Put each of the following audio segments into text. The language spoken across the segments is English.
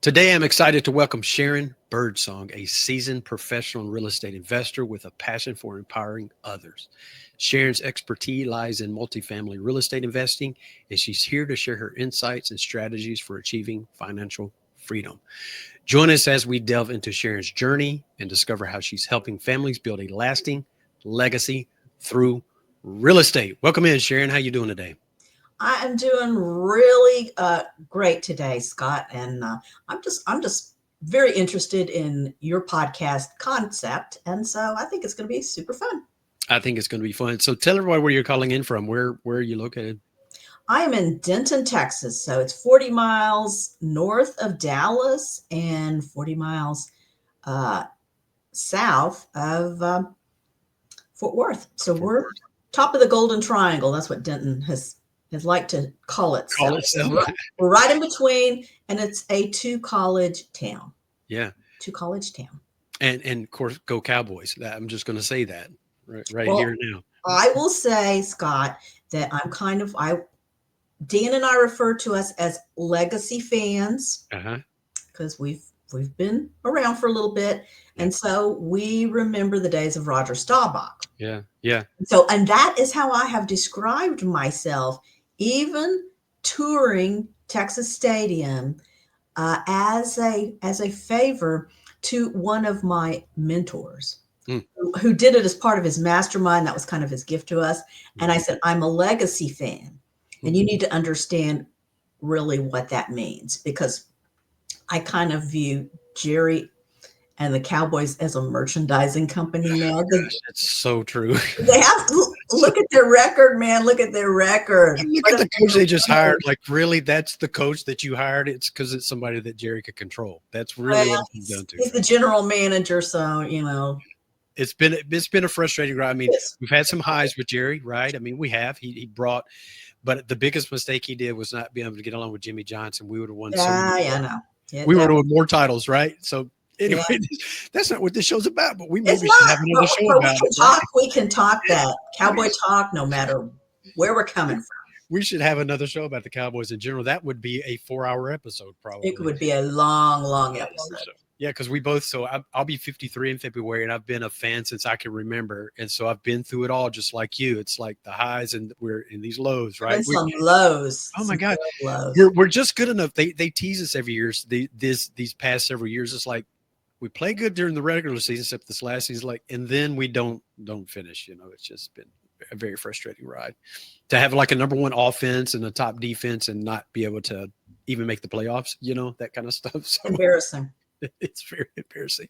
Today, I'm excited to welcome Sharon Birdsong, a seasoned professional real estate investor with a passion for empowering others. Sharon's expertise lies in multifamily real estate investing, and she's here to share her insights and strategies for achieving financial freedom. Join us as we delve into Sharon's journey and discover how she's helping families build a lasting legacy through real estate. Welcome in, Sharon. How you doing today? I am doing really great today, Scott, and I'm just very interested in your podcast concept, and so I think it's going to be super fun. I think it's going to be fun. So tell everybody where you're calling in from. Where are you located? I am in Denton, Texas, so it's 40 miles north of Dallas and 40 miles uh, south of Fort Worth. So Fort we're Worth. top of the Golden Triangle. That's what Denton has liked to call Call itself. itself. We're right in between, and it's a two-college town. Yeah. Two-college town. And of course, go Cowboys. I'm just going to say that right Well, here now. I will say, Scott, that Dan and I refer to us as legacy fans Uh-huh. because we've been around for a little bit, and so we remember the days of Roger Staubach. Yeah. Yeah. So, and that is how I have described myself, even touring Texas Stadium as a favor to one of my mentors who did it as part of his mastermind. That was kind of his gift to us. And I said, I'm a legacy fan, and you need to understand really what that means, because I kind of view Jerry and the Cowboys as a merchandising company now. That's so true. They have to look at their record, man. Look at their record. And look at the coach they just hired. Like, really, that's the coach that you hired? It's because it's somebody that Jerry could control. That's really what he's done to. He's the general manager, so you know. It's been a frustrating ride. I mean, we've had some highs with Jerry, right? I mean, we have. He brought, but the biggest mistake he did was not being able to get along with Jimmy Johnson. We would have won. I know. Yeah, we would have won more titles, right? So anyway, that's not what this show's about. But we maybe should have another show about it. We can talk that Cowboy talk, no matter where we're coming from. We should have another show about the Cowboys in general. That would be a 4-hour episode, probably. It would be a long episode. Yeah, because we both. So I'll be 53 in February, and I've been a fan since I can remember, and so I've been through it all, just like you. It's like the highs, and we're in these lows, right? Some lows. Oh my God, we're just good enough. They tease us every year. These past several years, it's like we play good during the regular season, except this last season, like, and then we don't finish. You know, it's just been a very frustrating ride to have like a number one offense and a top defense and not be able to even make the playoffs. You know, that kind of stuff. So embarrassing. It's very embarrassing.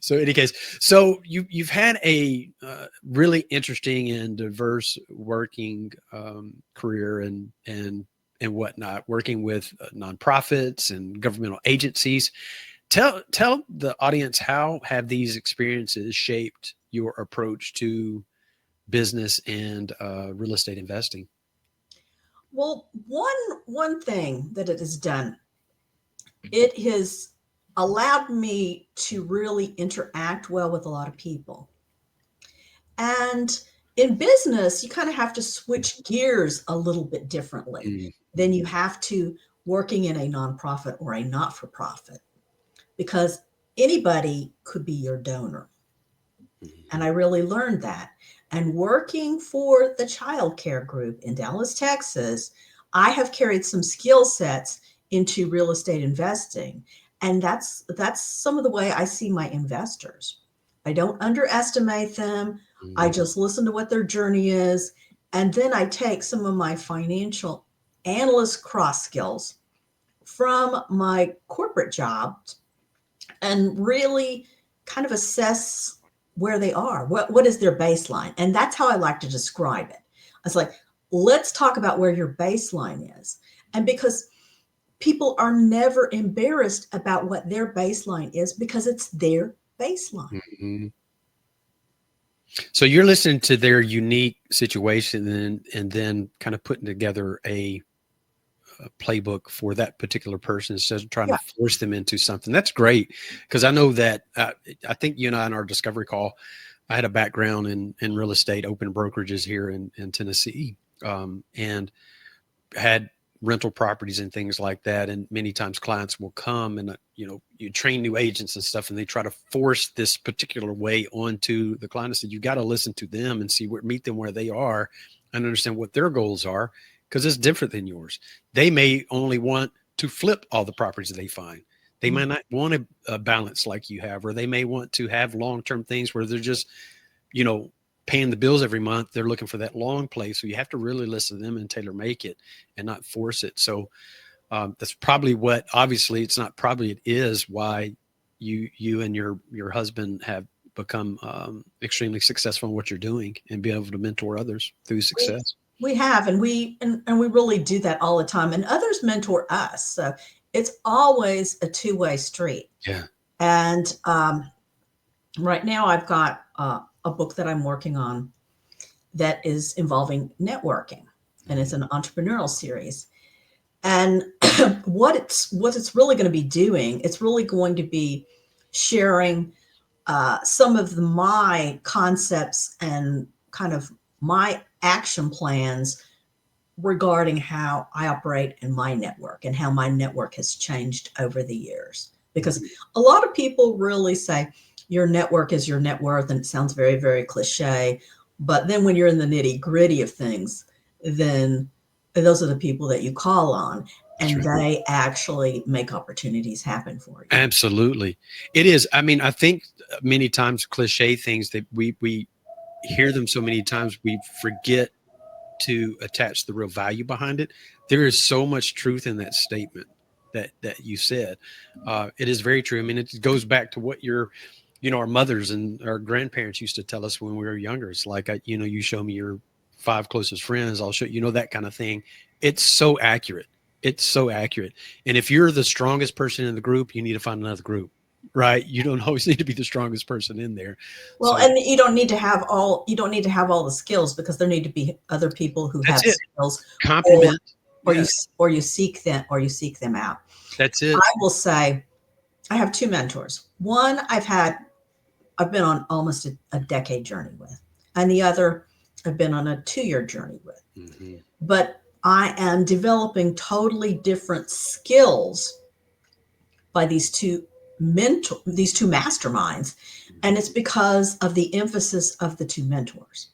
So in any case, so you've had a really interesting and diverse working career and whatnot, working with nonprofits and governmental agencies. Tell the audience, how have these experiences shaped your approach to business and real estate investing? Well, one thing that it has done, it has allowed me to really interact well with a lot of people. And in business, you kind of have to switch gears a little bit differently than you have to working in a nonprofit or a not-for-profit, because anybody could be your donor. And I really learned that. And working for the child care group in Dallas, Texas, I have carried some skill sets into real estate investing. And that's some of the way I see my investors. I don't underestimate them. I just listen to what their journey is. And then I take some of my financial analyst cross skills from my corporate jobs and really kind of assess where they are. What is their baseline? And that's how I like to describe it. I was like, let's talk about where your baseline is. And because people are never embarrassed about what their baseline is, because it's their baseline. So you're listening to their unique situation and then kind of putting together a playbook for that particular person instead of trying to force them into something. That's great, because I know that I think you and I in our discovery call, I had a background in real estate, open brokerages here in Tennessee, and had rental properties and things like that. And many times clients will come and, you train new agents and stuff, and they try to force this particular way onto the client. I said, you got to listen to them and meet them where they are and understand what their goals are, because it's different than yours. They may only want to flip all the properties they find. They might not want a balance like you have, or they may want to have long-term things where they're just, paying the bills every month. They're looking for that long play. So you have to really listen to them and tailor make it and not force it. So that's probably obviously it's not probably, it is why you and your husband have become extremely successful in what you're doing and be able to mentor others through success. We have, and we really do that all the time, and others mentor us. So it's always a two-way street. Yeah. And right now I've got a book that I'm working on that is involving networking, and it's an entrepreneurial series. And what it's really going to be doing, it's really going to be sharing some of my concepts and kind of my action plans regarding how I operate in my network and how my network has changed over the years. Because a lot of people really say your network is your net worth, and it sounds very, very cliche. But then when you're in the nitty gritty of things, then those are the people that you call on, and they actually make opportunities happen for you. Absolutely. It is. I mean, I think many times cliche things that we hear them so many times, we forget to attach the real value behind it. There is so much truth in that statement that you said. It is very true. I mean, it goes back to what our mothers and our grandparents used to tell us when we were younger. It's like, you show me your 5 closest friends, I'll show that kind of thing. It's so accurate. It's so accurate. And if you're the strongest person in the group, you need to find another group, right? You don't always need to be the strongest person in there. Well, and you don't need to have all the skills, because there need to be other people who have skills. Compliment. Or you seek them out. That's it. I will say I have 2 mentors. One I've been on almost a decade journey with, and the other I've been on a 2-year journey with. Mm-hmm. But I am developing totally different skills by these two masterminds. And it's because of the emphasis of the 2 mentors.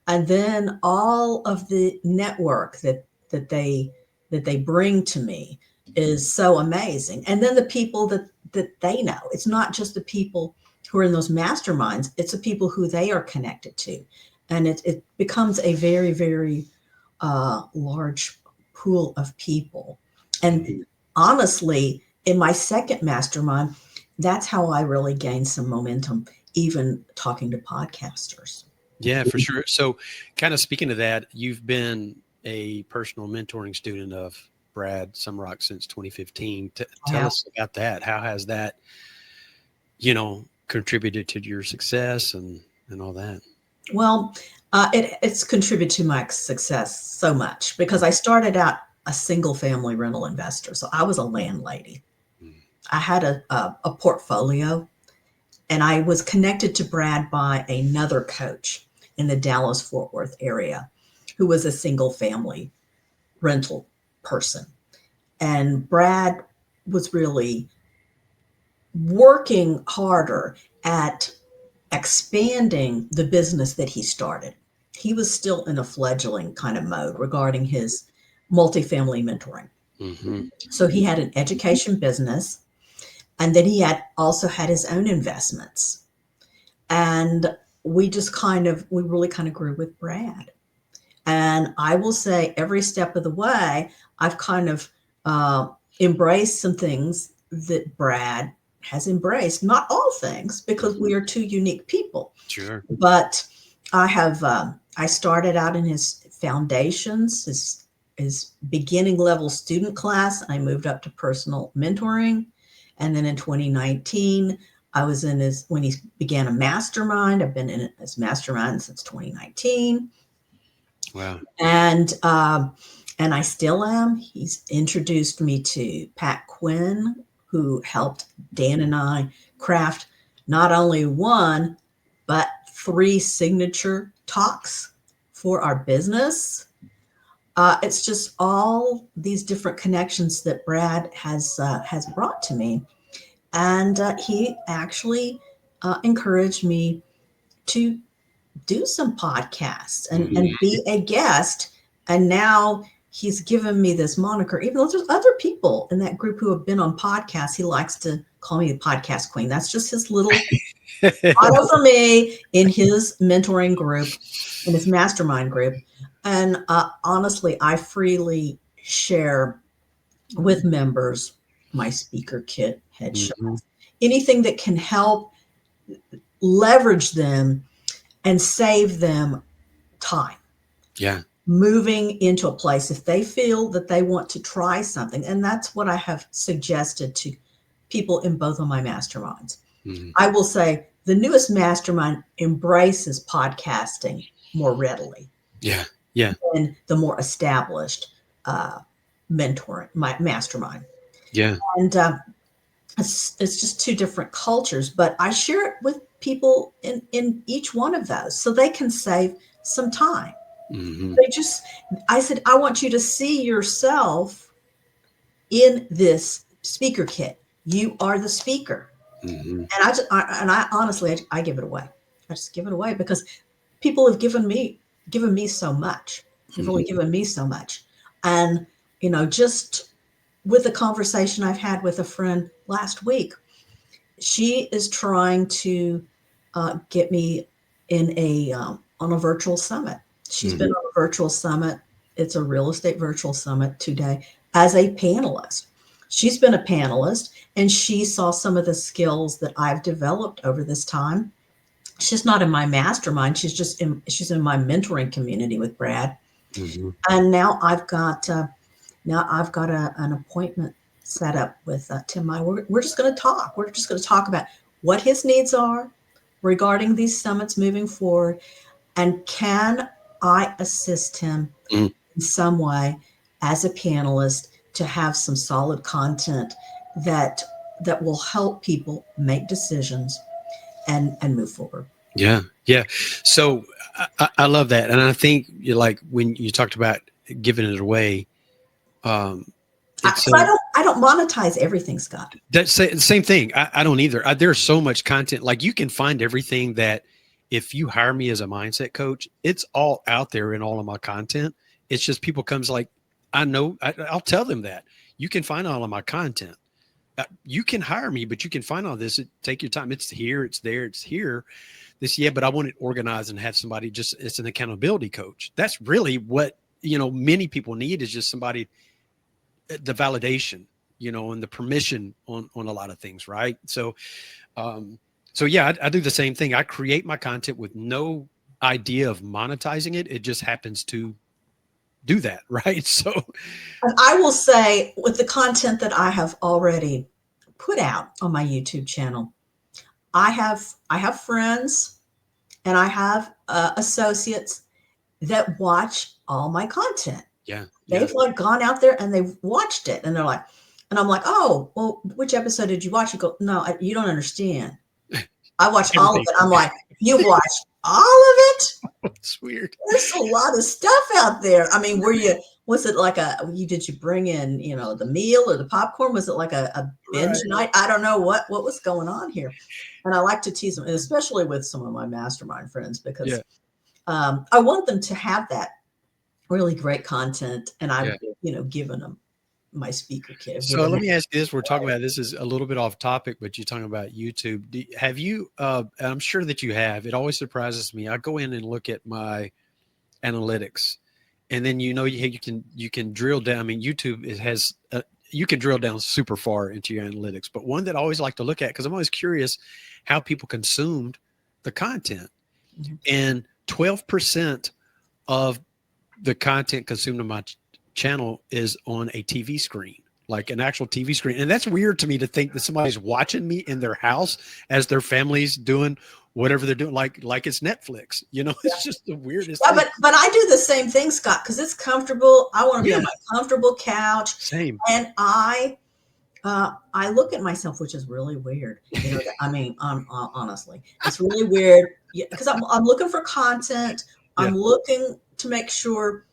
And then all of the network that they bring to me is so amazing. And then the people that they know, it's not just the people who are in those masterminds, it's the people who they are connected to. And it becomes a very, very large pool of people. And honestly, in my second mastermind, that's how I really gained some momentum, even talking to podcasters. Yeah, for sure. So kind of speaking of that, you've been a personal mentoring student of Brad Sumrock since 2015. Tell us about that. How has that, contributed to your success and all that? Well, it's contributed to my success so much, because I started out a single family rental investor. So I was a landlady. I had a portfolio, and I was connected to Brad by another coach in the Dallas-Fort Worth area who was a single family rental person. And Brad was really working harder at expanding the business that he started. He was still in a fledgling kind of mode regarding his multifamily mentoring. Mm-hmm. So he had an education business, and then he also had his own investments. And we really kind of grew with Brad. And I will say every step of the way, I've kind of embraced some things that Brad has embraced. Not all things, because we are 2 unique people. Sure. But I started out in his foundations, his beginning level student class. I moved up to personal mentoring. And then in 2019, I was in when he began a mastermind. I've been in his mastermind since 2019. Wow. And I still am. He's introduced me to Pat Quinn, who helped Dan and I craft not only 1, but 3 signature talks for our business. It's just all these different connections that Brad has brought to me, and he actually encouraged me to do some podcasts and be a guest. And now he's given me this moniker, even though there's other people in that group who have been on podcasts. He likes to call me the podcast queen. That's just his little motto for me in his mentoring group, in his mastermind group. And honestly, I freely share with members my speaker kit, headshots, anything that can help leverage them and save them time. Yeah. Moving into a place if they feel that they want to try something. And that's what I have suggested to people in both of my masterminds. I will say the newest mastermind embraces podcasting more readily. Yeah. Yeah. Than the more established mentoring, my mastermind. Yeah. And it's just two different cultures, but I share it with people in each one of those so they can save some time. I said, I want you to see yourself in this speaker kit. You are the speaker. And I honestly, I give it away. I just give it away because people have given me so much. They've really given me so much. And, just with the conversation I've had with a friend last week, she is trying to get me in on a virtual summit. She's been on a virtual summit. It's a real estate virtual summit today as a panelist. She's been a panelist and she saw some of the skills that I've developed over this time. She's not in my mastermind. She's in my mentoring community with Brad. And now I've got an appointment set up with Tim. We're just going to talk. We're just going to talk about what his needs are regarding these summits moving forward, and can I assist him in some way as a panelist to have some solid content that will help people make decisions and move forward. Yeah. Yeah. So I love that. And I think when you talked about giving it away, I don't monetize everything, Scott. That's the same thing. I don't either. There's so much content. Like you can find everything that if you hire me as a mindset coach, it's all out there in all of my content. It's just people comes like, I know, I'll tell them that you can find all of my content. You can hire me, but you can find all this. Take your time. It's here. It's there. It's here. But I want it organized and have somebody it's an accountability coach. That's really what, many people need is just somebody, the validation, and the permission on a lot of things. Right. So yeah, I do the same thing. I create my content with no idea of monetizing it. It just happens to do that. Right. So and I will say with the content that I have already put out on my YouTube channel, I have friends and I have associates that watch all my content. Yeah. They've gone out there and they've watched it and they're like, and I'm like, oh, well, which episode did you watch? You go, no, you don't understand. I watched all of it. I'm like, you watched all of it? It's weird. There's a lot of stuff out there. I mean, was it like did you bring in, the meal or the popcorn? Was it like a binge night? I don't know what was going on here. And I like to tease them, and especially with some of my mastermind friends, because I want them to have that really great content. And I've, given them my speaker kit. So let me ask you this. We're talking about, this is a little bit off topic, but you're talking about YouTube. Have you, I'm sure that you have, it always surprises me. I go in and look at my analytics and then, you can drill down. I mean, YouTube, you can drill down super far into your analytics, but one that I always like to look at, cause I'm always curious how people consumed the content, and 12% of the content consumed on my channel is on a TV screen, like an actual TV screen. And that's weird to me to think that somebody's watching me in their house as their family's doing whatever they're doing, like it's Netflix, it's just the weirdest thing. But I do the same thing, Scott, because it's comfortable. I want to be on my comfortable couch. Same. And I look at myself, which is really weird. I mean, honestly, it's really weird because I'm looking for content. I'm looking to make sure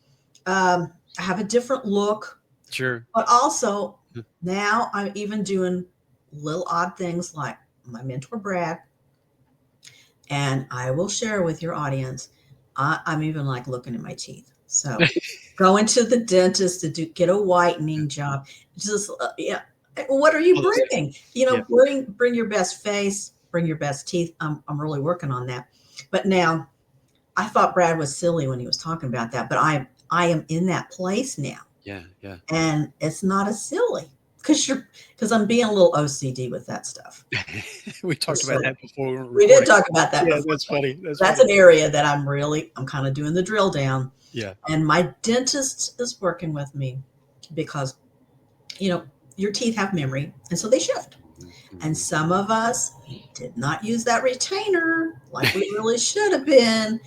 I have a different look, Sure. but also now I'm even doing little odd things like my mentor Brad, and I will share with your audience. I'm even like looking at my teeth. So going to the dentist to get a whitening job. Just yeah. What are you All those bringing? You know, Yeah. bring your best face, bring your best teeth. I'm really working on that. But now I thought Brad was silly when he was talking about that, but I am in that place now. Yeah. Yeah. And it's not as silly because I'm being a little OCD with that stuff. We talked about that before we were We did recording. talk about that Yeah, before. that's funny. That's That's funny. an area that I'm kind of doing the drill down. Yeah. And my dentist is working with me because, you know, your teeth have memory, and so they shift. And Mhm. some of us did not use that retainer like we really should have been.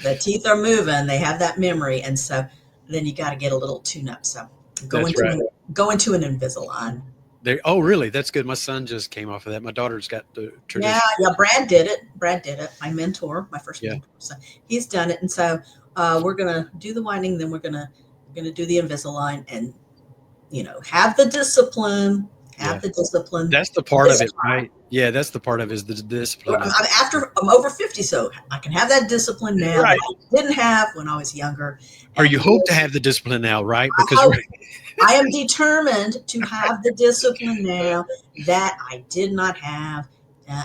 The teeth are moving, they have that memory. And so then you got to get a little tune up. So That's right. go into an Invisalign. There. Oh, really? That's good. My son just came off of that. My daughter's got the Yeah, traditional. yeah. Brad did it. Brad did it. My mentor, my first Yeah. mentor. So he's done it. And so we're gonna do the winding, then we're gonna do the Invisalign, and have the discipline. Yeah. Have the discipline. That's the part of This it, right? Yeah, that's the part of it is the discipline of it. I'm over 50, so I can have that discipline now that Right. I didn't have when I was younger. Or And you hope to have the discipline now, right? Because hope I am determined to have the discipline now that I did not have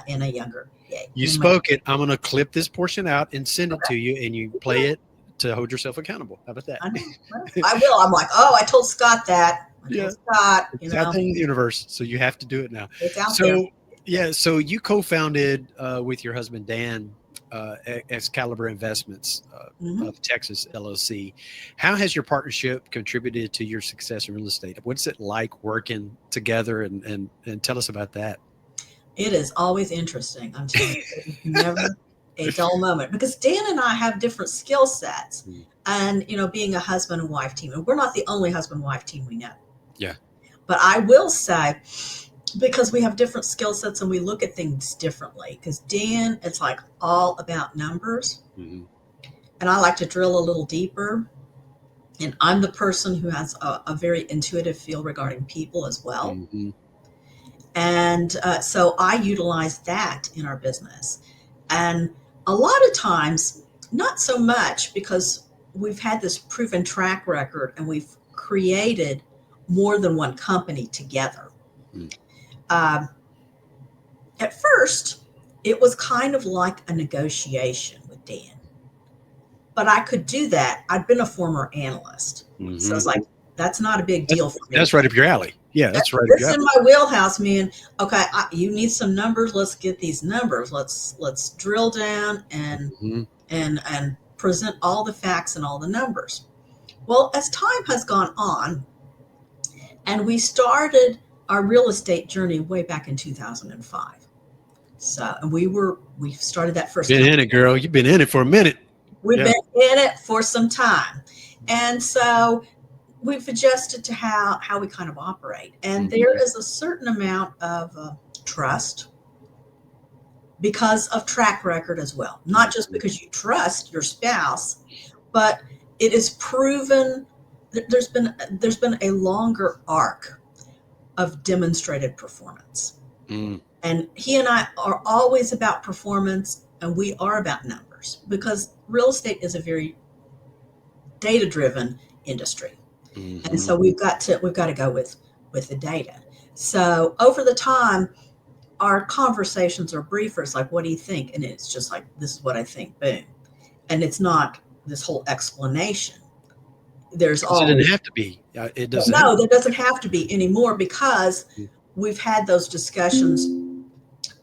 in a younger day. you spoke it. I'm going to clip this portion out and send it to you, and you play it to hold yourself accountable. How about that? I know. Well, I will. I'm like, oh, I told Scott that. I Yeah. told Scott, It's out there in the universe, so you have to do it now. it's out there. So, yeah, so you co-founded with your husband Dan Excalibur Investments Mhm. of Texas LLC. How has your partnership contributed to your success in real estate? What's it like working together, and tell us about that? It is always interesting. I'm telling you, it is never a dull moment because Dan and I have different skill sets. Mm. And, being a husband and wife team, and we're not the only husband and wife team we know. Yeah. But I will say, because we have different skill sets and we look at things differently, because Dan, it's like all about numbers. Mm-hmm. And I like to drill a little deeper. And I'm the person who has a very intuitive feel regarding people as well. Mm-hmm. And so I utilize that in our business. And a lot of times, not so much because we've had this proven track record and we've created more than one company together. Mm. At first, it was kind of like a negotiation with Dan. But I could do that. I'd been a former analyst. Mm-hmm. So it's like, that's not a big deal for me. That's right up your alley. Yeah, that's right up your It's in alley. my wheelhouse, man. Okay, you need some numbers. Let's get these numbers. Let's drill down and Mm-hmm. present all the facts and all the numbers. Well, as time has gone on, and we started our real estate journey way back in 2005. So, and we started that first. Been in it, girl. You've been in it for a minute. We've Yeah. been in it for some time, and so we've adjusted to how we kind of operate. And Mm-hmm. there is a certain amount of trust because of track record as well. Not just because you trust your spouse, but it is proven that there's been a longer arc of demonstrated performance. Mm. And he and I are always about performance, and we are about numbers because real estate is a very data-driven industry. Mm-hmm. And so we've got to go with the data. So over the time, our conversations are briefer. It's like, what do you think? And it's just like, this is what I think, boom. And it's not this whole explanation. There's always, it doesn't have to be. It doesn't. No, there doesn't have to be anymore because we've had those discussions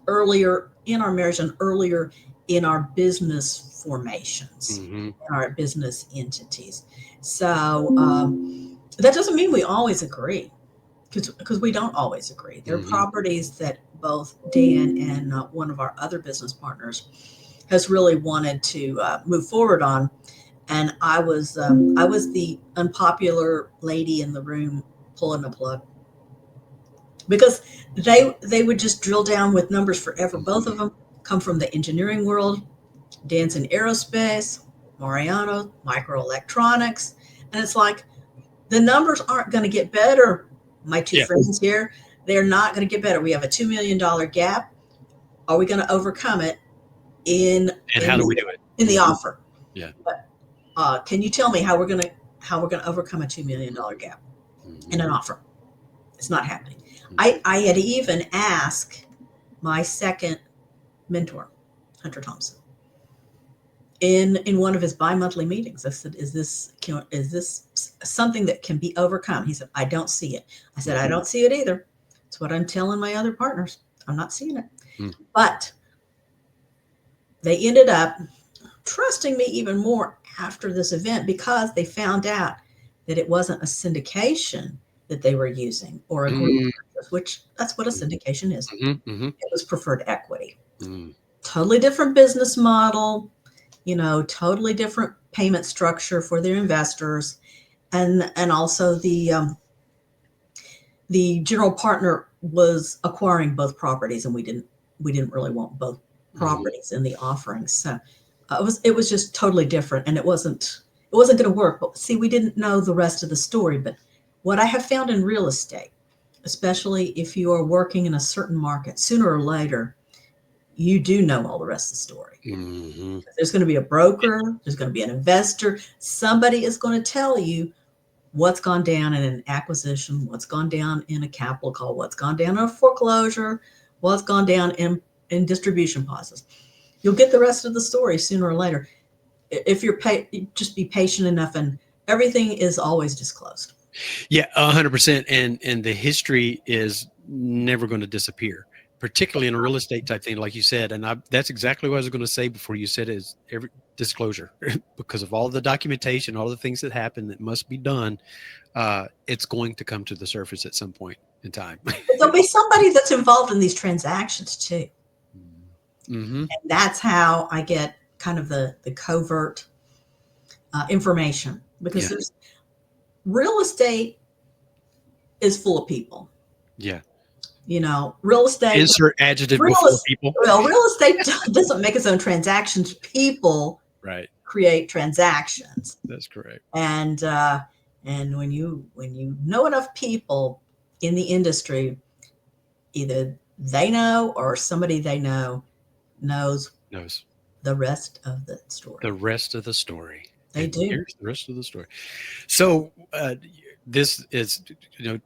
earlier in our marriage and earlier in our business formations, in our business entities. So that doesn't mean we always agree, because we don't always agree. There are properties that both Dan and one of our other business partners has really wanted to move forward on. And I was the unpopular lady in the room pulling the plug because they would just drill down with numbers forever. Both of them come from the engineering world. Dan's in aerospace, Mariano, microelectronics. And it's like, The numbers aren't going to get better. My two Yeah. friends here, they're not going to get better. We have a $2 million gap. Are we going to overcome it And how do we do it? in the offer? Yeah. But can you tell me how we're going to overcome a $2 million gap in an offer? It's not happening. I had even asked my second mentor, Hunter Thompson, in one of his bi-monthly meetings. I said, is this something that can be overcome? He said, I don't see it. I said, I don't see it either. It's what I'm telling my other partners. I'm not seeing it. But they ended up trusting me even more after this event, because they found out that it wasn't a syndication that they were using or a group, which that's what a syndication is. It was preferred equity. Totally different business model, totally different payment structure for their investors. And also the general partner was acquiring both properties, and we didn't really want both properties in the offering. So it was just totally different, and it wasn't going to work. But see, we didn't know the rest of the story. But what I have found in real estate, especially if you are working in a certain market, sooner or later, you do know all the rest of the story. There's going to be a broker, there's going to be an investor. Somebody is going to tell you what's gone down in an acquisition, what's gone down in a capital call, what's gone down in a foreclosure, what's gone down in distribution pauses. You'll get the rest of the story sooner or later. If you're just be patient enough, and everything is always disclosed. Yeah, 100%. And the history is never going to disappear, particularly in a real estate type thing, like you said. And that's exactly what I was going to say before you said, is every disclosure, because of all the documentation, all the things that happen that must be done. It's going to come to the surface at some point in time. But there'll be somebody that's involved in these transactions too. And that's how I get kind of the covert information, because there's real estate is full of people. Yeah. Real estate. Insert adjective before people. Well, real estate doesn't make its own transactions. People create transactions. That's correct. And when you know enough people in the industry, either they know or somebody they know knows the rest of the story. The rest of the story. They do. Here's the rest of the story. So this is,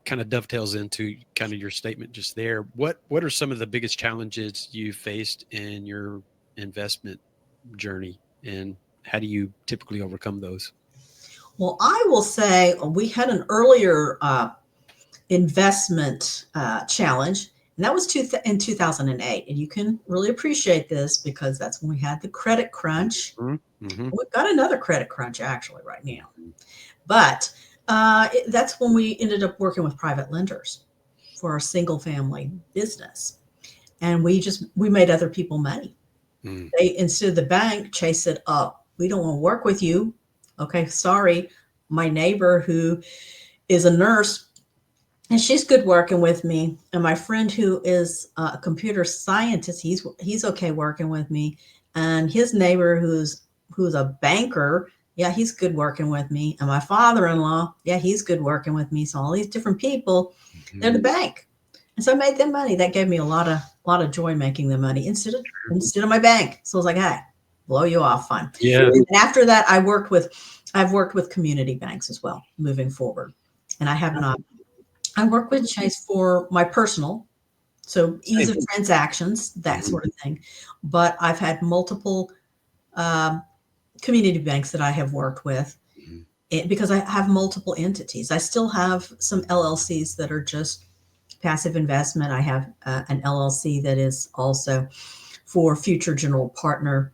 kind of dovetails into kind of your statement just there. What are some of the biggest challenges you faced in your investment journey, and how do you typically overcome those? Well, I will say we had an earlier investment challenge, and that was in 2008. And you can really appreciate this because that's when we had the credit crunch. We've got another credit crunch actually right now. But that's when we ended up working with private lenders for a single family business. And we made other people money. They, instead of the bank, chase it up. We don't want to work with you. Okay, sorry. My neighbor, who is a nurse, and she's good working with me. And my friend, who is a computer scientist, he's okay working with me. And his neighbor, who's a banker, yeah, he's good working with me. And my father-in-law, yeah, he's good working with me. So all these different people, they're the bank. And so I made them money. That gave me a lot of joy making them money instead of my bank. So I was like, hey, blow you off, fine. Yeah. And after that, I've worked with community banks as well, moving forward. And I have not. I work with Chase for my personal, so ease of transactions, that sort of thing. But I've had multiple community banks that I have worked with because I have multiple entities. I still have some LLCs that are just passive investment. I have an LLC that is also for future general partner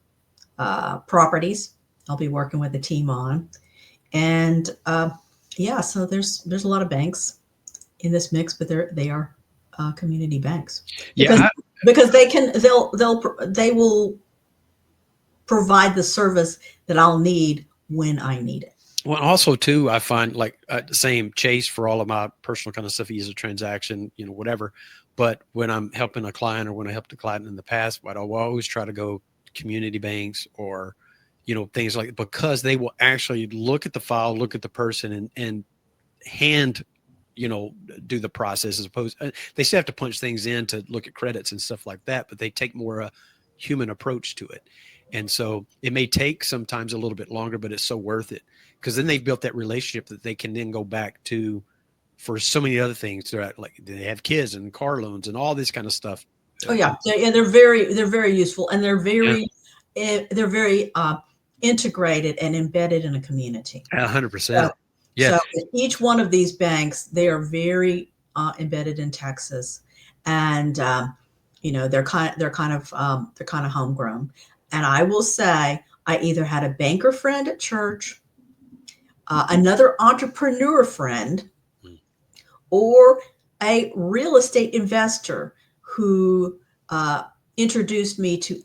properties. I'll be working with a team on. And so there's a lot of banks in this mix, but they are community banks. Because they will provide the service that I'll need when I need it. Well, also too, I find like the same Chase for all of my personal kind of stuff. He's a transaction, whatever. But when I'm helping a client, or when I helped a client in the past, I'll always try to go community banks or, things like, because they will actually look at the file, look at the person, and hand, do the process as opposed. They still have to punch things in to look at credits and stuff like that, but they take more a human approach to it. And so it may take sometimes a little bit longer, but it's so worth it because then they've built that relationship that they can then go back to for so many other things. They're like they have kids and car loans and all this kind of stuff. Oh yeah, they're very useful, and they're very integrated and embedded in a community. 100%. Yeah. So each one of these banks, they are very embedded in Texas, and they're kind of homegrown. And I will say, I either had a banker friend at church, another entrepreneur friend, or a real estate investor who introduced me to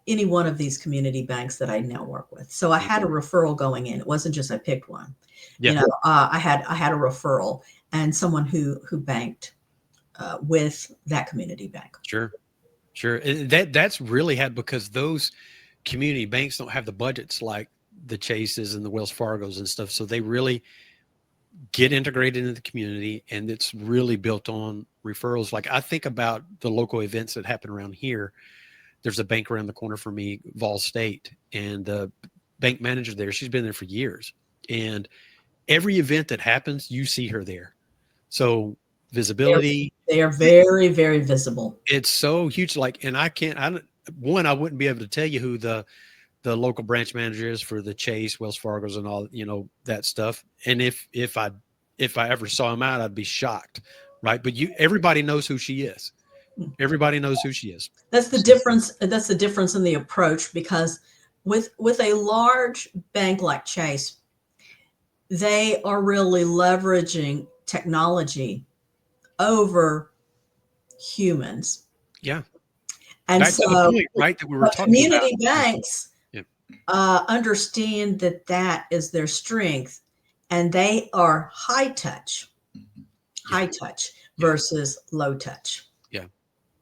any one of these community banks that I now work with. So I had a referral going in. It wasn't just I picked one. Yeah. I had a referral and someone who banked with that community bank. Sure. That's really had because those community banks don't have the budgets like the Chases and the Wells Fargos and stuff. So they really get integrated into the community, and it's really built on referrals. Like I think about the local events that happen around here. There's a bank around the corner from me, Vol State, and the bank manager there, she's been there for years. And every event that happens, you see her there. So visibility. They are very, very visible. It's so huge. And I wouldn't be able to tell you who the local branch manager is for the Chase, Wells Fargo's and all, that stuff. And if I ever saw him out, I'd be shocked. Right. But everybody knows who she is. Everybody knows who she is. That's the difference. That's the difference in the approach, because with a large bank like Chase, they are really leveraging technology over humans. Yeah. And that's so the point, right, that we were talking community about. Banks understand that is their strength, and they are high touch versus low touch.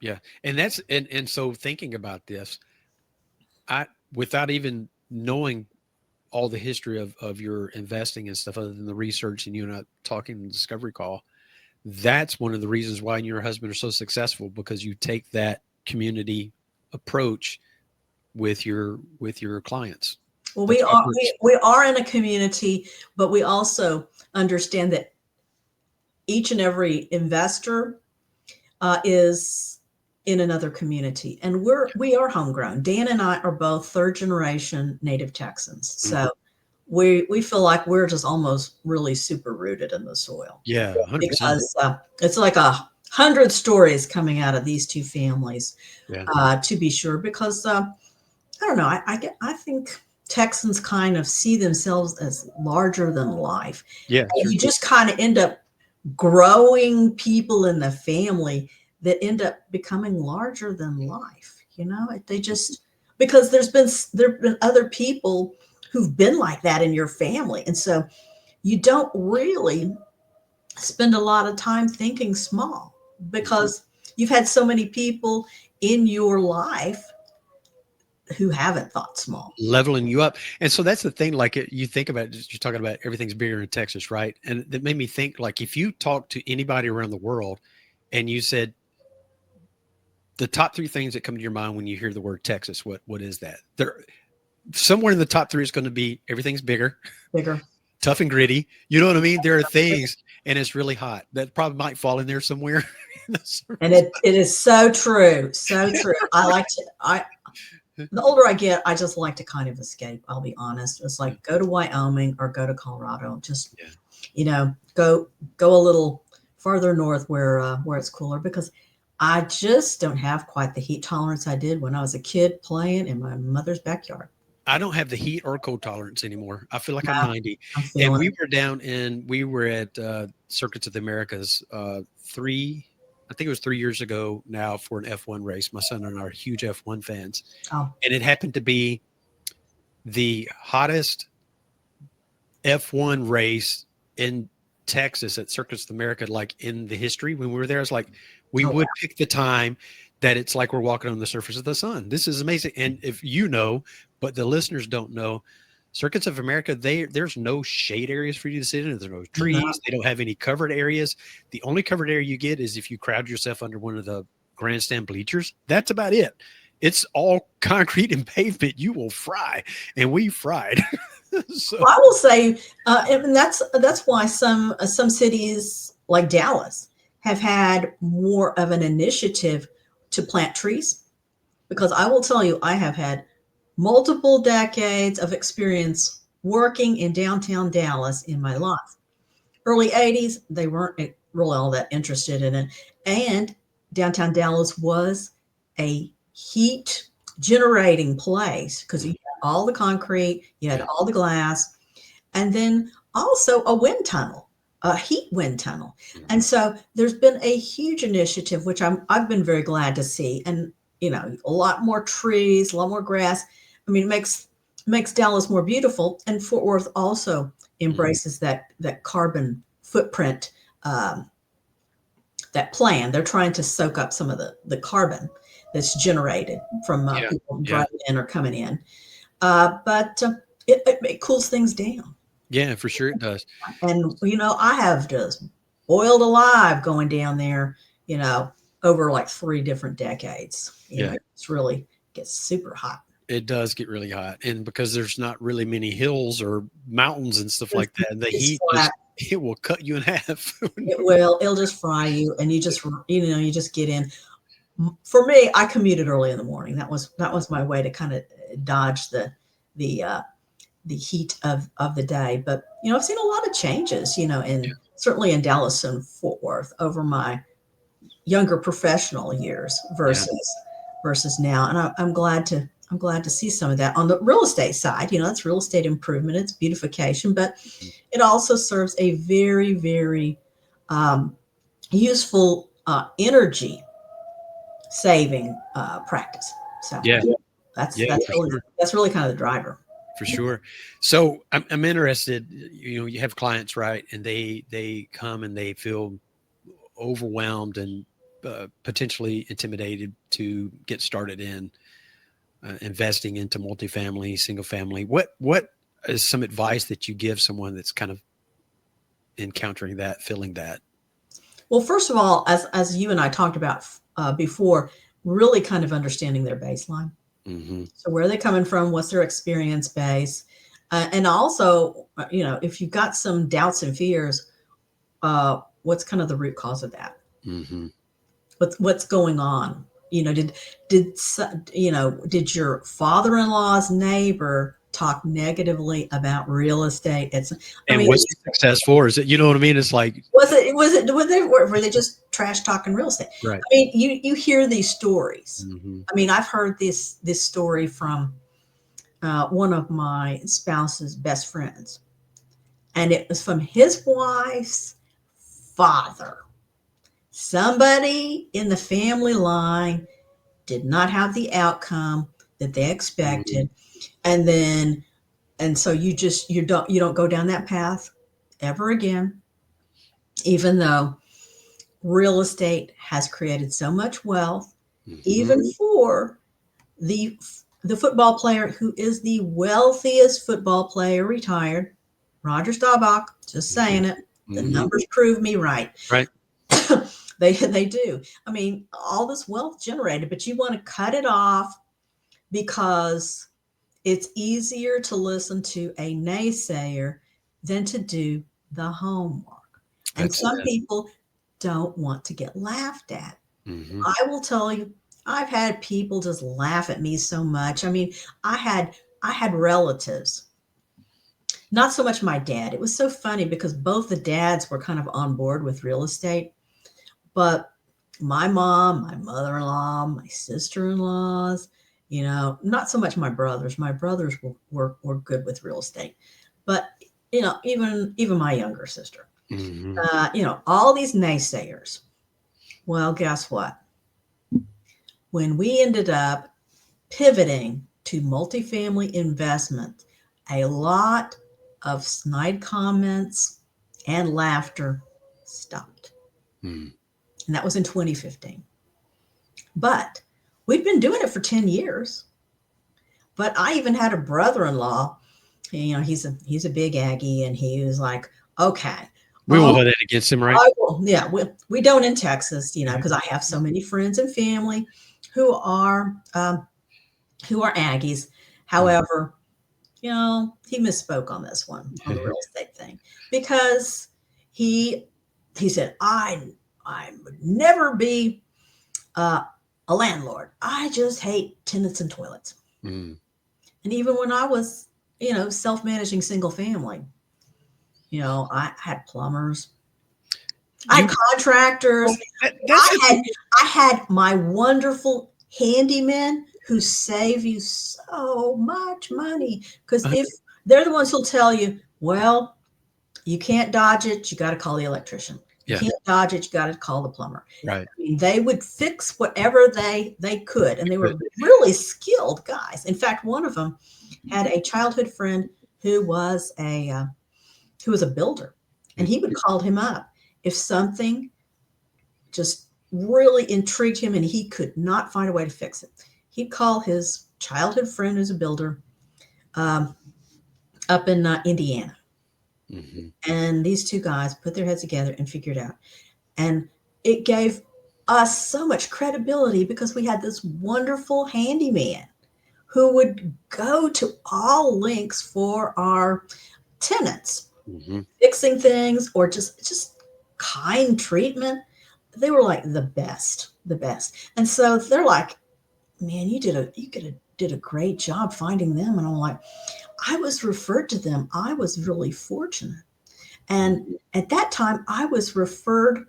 Yeah. And that's, and so thinking about this, without even knowing all the history of your investing and stuff, other than the research and you and I talking in the discovery call, that's one of the reasons why you and your husband are so successful, because you take that community approach with your clients. Well, we are in a community, but we also understand that each and every investor is in another community, and we are homegrown. Dan and I are both third generation native Texans, so we feel like we're just almost really super rooted in the soil. Yeah, 100%. Because it's like 100 stories coming out of these two families, to be sure. Because I don't know, I think Texans kind of see themselves as larger than life. Yeah, you just kind of end up growing people in the family that end up becoming larger than life. They just, because there've been other people who've been like that in your family. And so you don't really spend a lot of time thinking small, because you've had so many people in your life who haven't thought small, leveling you up. And so that's the thing, like you think about, you're talking about everything's bigger in Texas, right? And that made me think, like, if you talk to anybody around the world and you said the top 3 things that come to your mind when you hear the word Texas, what is that? There, somewhere in the top 3 is going to be everything's bigger, tough and gritty. You know what I mean? There are things, and it's really hot. That probably might fall in there somewhere. And it is so true. So true. The older I get, I just like to kind of escape. I'll be honest. It's like, go to Wyoming or go to Colorado. Just, go a little farther north where it's cooler, because I just don't have quite the heat tolerance I did when I was a kid playing in my mother's backyard. I don't have the heat or cold tolerance anymore. I feel like I'm 90. And we were at Circuits of the Americas I think it was 3 years ago now, for an F1 race. My son and I are huge F1 fans. Oh. And it happened to be the hottest F1 race in Texas at Circuits of America, like in the history. When we were there, it's like we would pick the time that it's like we're walking on the surface of the sun. This is amazing. And if but the listeners don't know, Circuits of America, there's no shade areas for you to sit in. There's no No. trees. They don't have any covered areas. The only covered area you get is if you crowd yourself under one of the grandstand bleachers. That's about it. It's all concrete and pavement. You will fry, and we fried. So Well, I will say, and that's why some cities like Dallas have had more of an initiative to plant trees. Because I will tell you, I have had multiple decades of experience working in downtown Dallas in my life. Early 80s, they weren't really all that interested in it. And downtown Dallas was a heat generating place because you had all the concrete, you had yeah, all the glass, and then also a wind tunnel, a heat wind tunnel. And so there's been a huge initiative, which I've been very glad to see. And a lot more trees, a lot more grass. I mean, it makes Dallas more beautiful. And Fort Worth also embraces that carbon footprint, that plan. They're trying to soak up some of the carbon that's generated from yeah, people yeah, driving in or coming in. But it cools things down. yeah, for sure it does. And I have just boiled alive going down there, over like 3 different decades. Yeah, It's really gets super hot. it does get really hot, and because there's not really many hills or mountains and stuff It's, like that, the it's heat flat. just it will cut you in half. It'll just fry you, and you just get in. For me, I commuted early in the morning. That was my way to kind of dodge the heat of the day. But I've seen a lot of changes, certainly in Dallas and Fort Worth over my younger professional years Yeah, versus now. And I'm glad to see some of that on the real estate side. That's real estate improvement, it's beautification, but it also serves a very, very useful energy saving practice. So yeah, that's yeah, that's for really sure. that's really kind of the driver. For sure. So I'm interested. You have clients, right? And they come and they feel overwhelmed and potentially intimidated to get started in investing into multifamily, single family. What is some advice that you give someone that's kind of encountering that, feeling that? Well, first of all, as you and I talked about before, really kind of understanding their baseline. Hmm. So where are they coming from? What's their experience base? And also, if you've got some doubts and fears, what's kind of the root cause of that? Hmm. What's going on? Did your father-in-law's neighbor talk negatively about real estate? I And mean, was he successful, or is it? You know what I mean? It's like were they just trash talking real estate? right. I mean, you hear these stories. Hmm. I mean, I've heard this story from one of my spouse's best friends, and it was from his wife's father. Somebody in the family line did not have the outcome that they Hmm. expected, and so you don't go down that path ever again, even though real estate has created so much wealth, Hmm. even for the the football player who is the wealthiest football player retired, Roger Staubach. Just saying it. The Hmm. numbers prove me right. Right. They do. I mean, all this wealth generated, but you want to cut it off because it's easier to listen to a naysayer than to do the homework. And That's some it. people don't want to get laughed at. Hmm. I will tell you, I've had people just laugh at me so much. I mean, I had relatives, not so much my dad. It was so funny because both the dads were kind of on board with real estate, but my mom, my mother-in-law, my sister-in-laws, not so much my brothers. My brothers were good with real estate, but even my younger sister, Hmm. all these naysayers. Well, guess what? When we ended up pivoting to multifamily investment, a lot of snide comments and laughter stopped. Hmm. And that was in 2015. But we've been doing it for 10 years. But I even had a brother in law he's a big Aggie, and he was like, okay, We won't mom, hold that against him, right? I will. Yeah, we don't in Texas, because I have so many friends and family who are who are Aggies. However, he misspoke on this one, on the real estate thing, because he he said, I would never be uh, a landlord. I just hate tenants and toilets. Mm. And even when I was, self-managing single family, I had plumbers, I had You, well, contractors, that's the thing. I had my wonderful handymen who save you so much money, because Uh, if they're the ones who'll tell you, well, you can't dodge it, you got to call the electrician. You yeah, can't dodge it, you got to call the plumber. right. I mean, they would fix whatever they could, and they were But really skilled guys. In fact, one of them had a childhood friend who was a builder, and he would call him up if something just really intrigued him and he could not find a way to fix it. He'd call his childhood friend who's a builder, um, up in Indiana. mm-hmm. And these two guys put their heads together and figured out. And it gave us so much credibility because we had this wonderful handyman who would go to all lengths for our tenants, Mm-hmm. fixing things or just kind treatment. They were like the best, the best. And so they're like, man, did a great job finding them. And I'm like, I was referred to them. I was really fortunate. And at that time, I was referred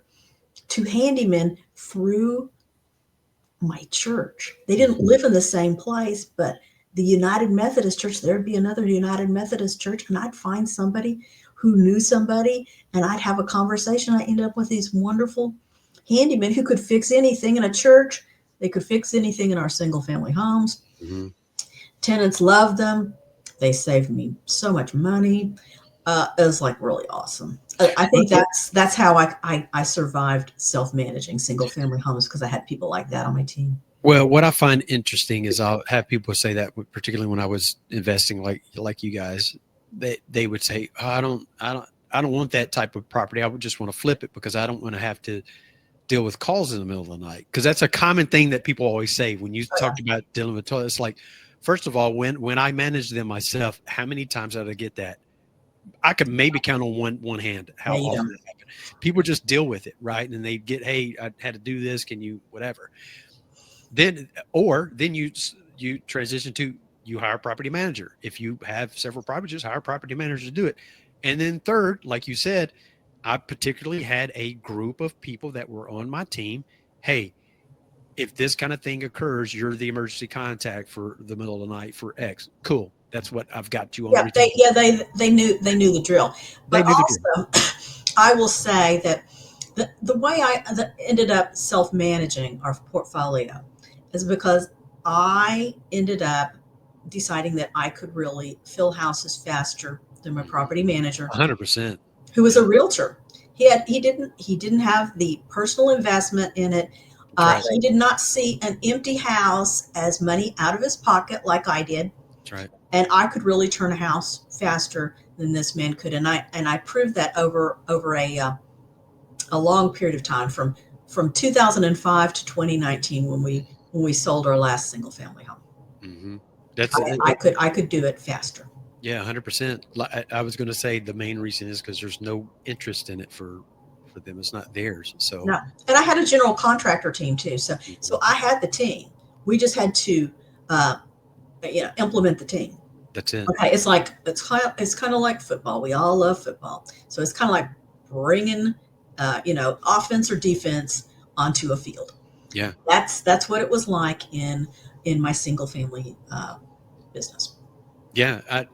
to handymen through my church. They didn't live in the same place, but the United Methodist Church, there'd be another United Methodist Church, and I'd find somebody who knew somebody, and I'd have a conversation. I ended up with these wonderful handymen who could fix anything in a church. They could fix anything in our single family homes. Mm-hmm. Tenants loved them. They saved me so much money. It was like really awesome. I think that's how I survived self-managing single family homes, because I had people like that on my team. Well, what I find interesting is I'll have people say that, particularly when I was investing, like you guys, they would say, oh, I don't want that type of property. I would just want to flip it because I don't want to have to deal with calls in the middle of the night. Because that's a common thing that people always say when you Oh, yeah. talked about dealing with toilets. Like, first of all, when I managed them myself, how many times did I get that? I could maybe count on one hand how Yeah, you often don't. it happened. People just deal with it, right? And they get, hey, I had to do this. Can you whatever? Then you transition to you hire a property manager. If you have several properties, just hire a property manager to do it. And then third, like you said, I particularly had a group of people that were on my team. Hey, if this kind of thing occurs, you're the emergency contact for the middle of the night for X. Cool. That's what I've got you on Yeah, retainer. they knew the drill. They But do the drill. also, I will say that the way I ended up self-managing our portfolio is because I ended up deciding that I could really fill houses faster than my property manager, 100%. who was Yeah, a realtor. He didn't have the personal investment in it. that's right. He did not see an empty house as money out of his pocket like I did, That's right. and I could really turn a house faster than this man could. And I proved that over a long period of time, from 2005 to 2019, when we sold our last single family home. Hmm. That's I could do it faster. Yeah, 100%. I was going to say the main reason is because there's no interest in it for them. It's not theirs. So No, and I had a general contractor team too. So I had the team. We just had to uh, implement the team. that's it. Okay, it's kind of like football. We all love football, so it's kind of like bringing offense or defense onto a field. Yeah. That's what it was like in my single family business. Yeah. I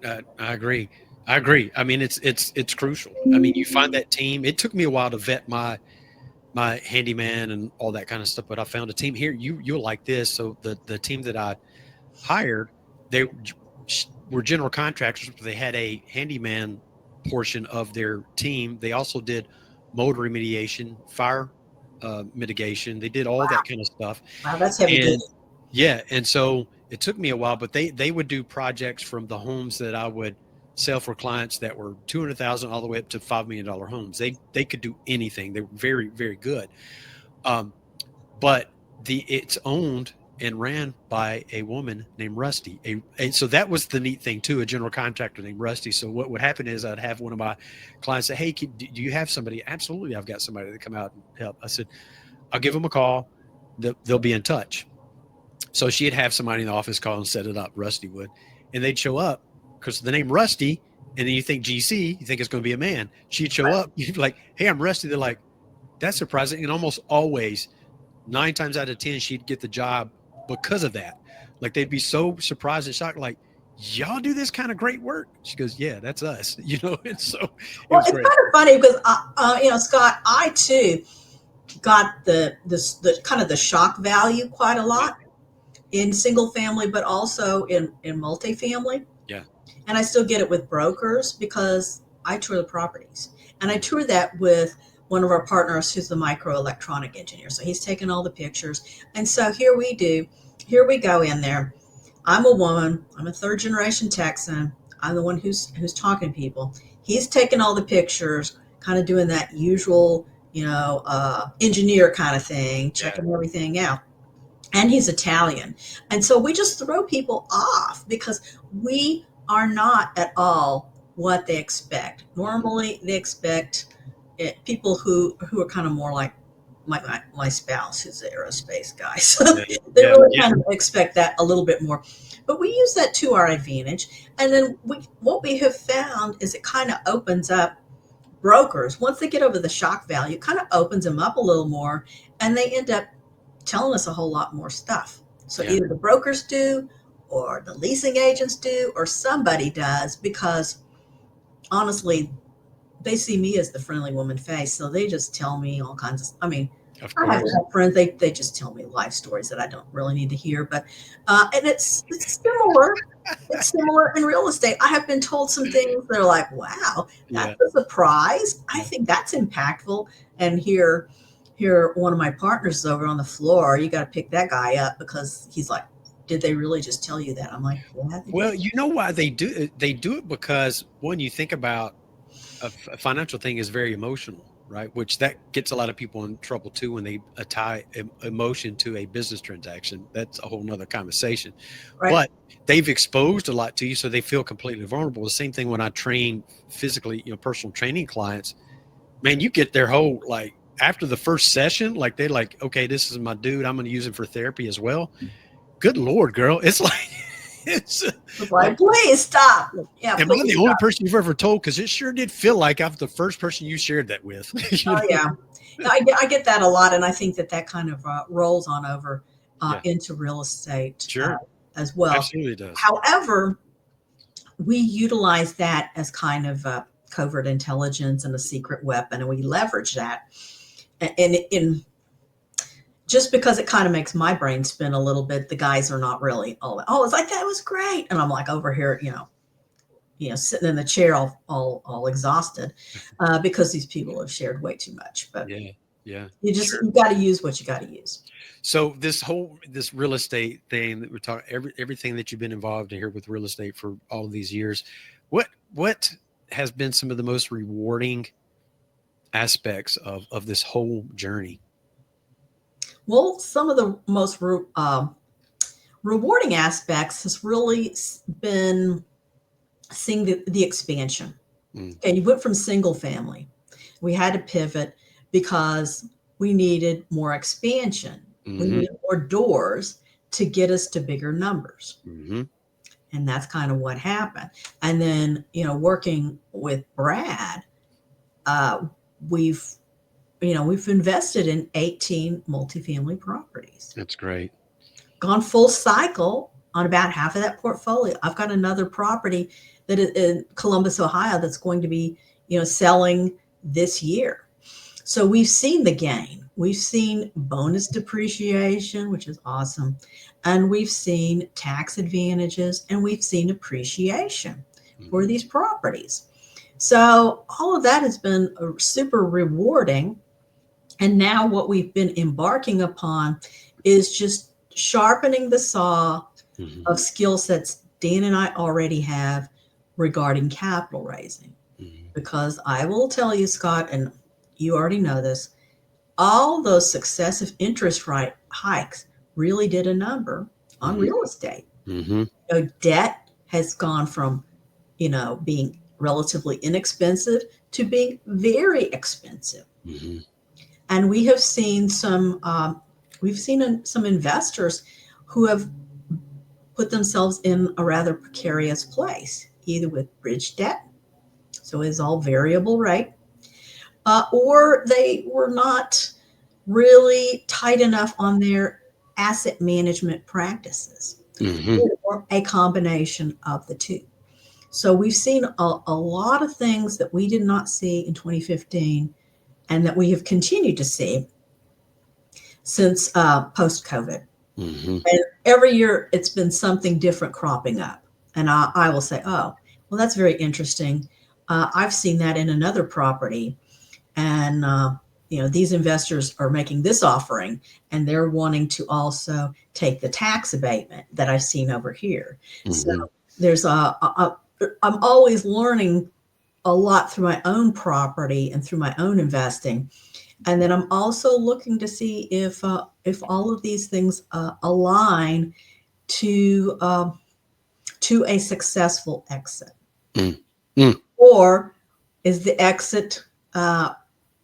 agree. I agree. I mean, it's crucial. I mean, you find that team. It took me a while to vet my handyman and all that kind of stuff, but I found a team here. You'll like this. So the team that I hired, they were general contractors, but they had a handyman portion of their team. They also did mold remediation, fire mitigation. They did all that kind of stuff. Wow, that's heavy duty. And yeah, and so it took me a while, but they would do projects from the homes that I would sell for clients that were 200,000 all the way up to $5 million homes. They could do anything. They were very, very good. But it's owned and ran by a woman named Rusty. And so that was the neat thing too, a general contractor named Rusty. So what would happen is I'd have one of my clients say, "Hey, do you have somebody?" "Absolutely. I've got somebody to come out and help." I said, "I'll give them a call. They'll be in touch." So she'd have somebody in the office call and set it up. Rusty would, and they'd show up because the name Rusty. And then you think GC, you think it's going to be a man. She'd show up. You'd be like, "Hey, I'm Rusty." They're like, "That's surprising." And almost always, 9 times out of 10, she'd get the job because of that. Like they'd be so surprised and shocked, like, "Y'all do this kind of great work." She goes, "Yeah, that's us." And so it Well, was it's great. kind of funny because, Scott, I too got the kind of the shock value quite a lot in single family, but also in multifamily. Yeah. And I still get it with brokers because I tour the properties. And I tour that with one of our partners who's the microelectronic engineer. So he's taking all the pictures. And so here we go in there. I'm a woman. I'm a third generation Texan. I'm the one who's talking to people. He's taking all the pictures, kind of doing that usual, engineer kind of thing, checking everything out. And he's Italian. And so we just throw people off because we are not at all what they expect. Normally they expect people who are kind of more like my spouse, who's the aerospace guy. So they really kind of expect that a little bit more. But we use that to our advantage. And then what we have found is it kind of opens up brokers. Once they get over the shock value, it kind of opens them up a little more, and they end up telling us a whole lot more stuff. So either the brokers do, or the leasing agents do, or somebody does, because honestly, they see me as the friendly woman face. So they just tell me all kinds of, I have friends, they just tell me life stories that I don't really need to hear. But, and it's similar. It's similar in real estate. I have been told some things that are like, wow, that's a surprise. I think that's impactful. And here, one of my partners is over on the floor. You got to pick that guy up because he's like, "Did they really just tell you that?" I'm like, "Yeah." Well, you know why they do it? They do it because when you think about a financial thing is very emotional, right? Which that gets a lot of people in trouble too when they tie emotion to a business transaction. That's a whole nother conversation. Right. But they've exposed a lot to you, so they feel completely vulnerable. The same thing when I train physically, personal training clients. Man, you get their whole like after the first session, like they're like, "Okay, this is my dude. I'm going to use him for therapy as well." Good Lord, girl. It's like, it's like, please stop. Yeah. Am I the only person you've ever told? Because it sure did feel like I'm the first person you shared that with. Yeah. I get that a lot. And I think that kind of rolls on over into real estate as well. Absolutely does. However, we utilize that as kind of covert intelligence and a secret weapon, and we leverage that. And in just because it kind of makes my brain spin a little bit, the guys are not really it's like, that was great. And I'm like over here, sitting in the chair all exhausted because these people have shared way too much. But you got to use what you got to use. So this real estate thing that we're talking, everything that you've been involved in here with real estate for all of these years, what has been some of the most rewarding aspects of this whole journey? Well, some of the most rewarding aspects has really been seeing the expansion. Okay, you went from single family. We had to pivot because we needed more expansion. We needed more doors to get us to bigger numbers. And that's kind of what happened. And then, working with Brad, we've invested in 18 multifamily properties. That's great. Gone full cycle on about half of that portfolio. I've got another property that is in Columbus, Ohio, that's going to be, selling this year. So we've seen the gain. We've seen bonus depreciation, which is awesome. And we've seen tax advantages, and we've seen appreciation for these properties. So all of that has been super rewarding. And now what we've been embarking upon is just sharpening the saw of skill sets Dan and I already have, regarding capital raising. Mhm. Because I will tell you, Scott, and you already know this, all those successive interest rate hikes really did a number on Mhm. real estate. Mhm. Debt has gone from, being relatively inexpensive to being very expensive. Mhm. And we have seen some investors who have put themselves in a rather precarious place, either with bridge debt, so it's all variable rate, or they were not really tight enough on their asset management practices, Mhm. or a combination of the two. So we've seen a lot of things that we did not see in 2015 and that we have continued to see since post-COVID. Mhm. And every year it's been something different cropping up. And I will say, oh, well, that's very interesting. I've seen that in another property. And, these investors are making this offering and they're wanting to also take the tax abatement that I've seen over here. So Mhm. there's I'm always learning a lot through my own property and through my own investing. And then I'm also looking to see if all of these things align to a successful exit, Mm. Mm. or is the exit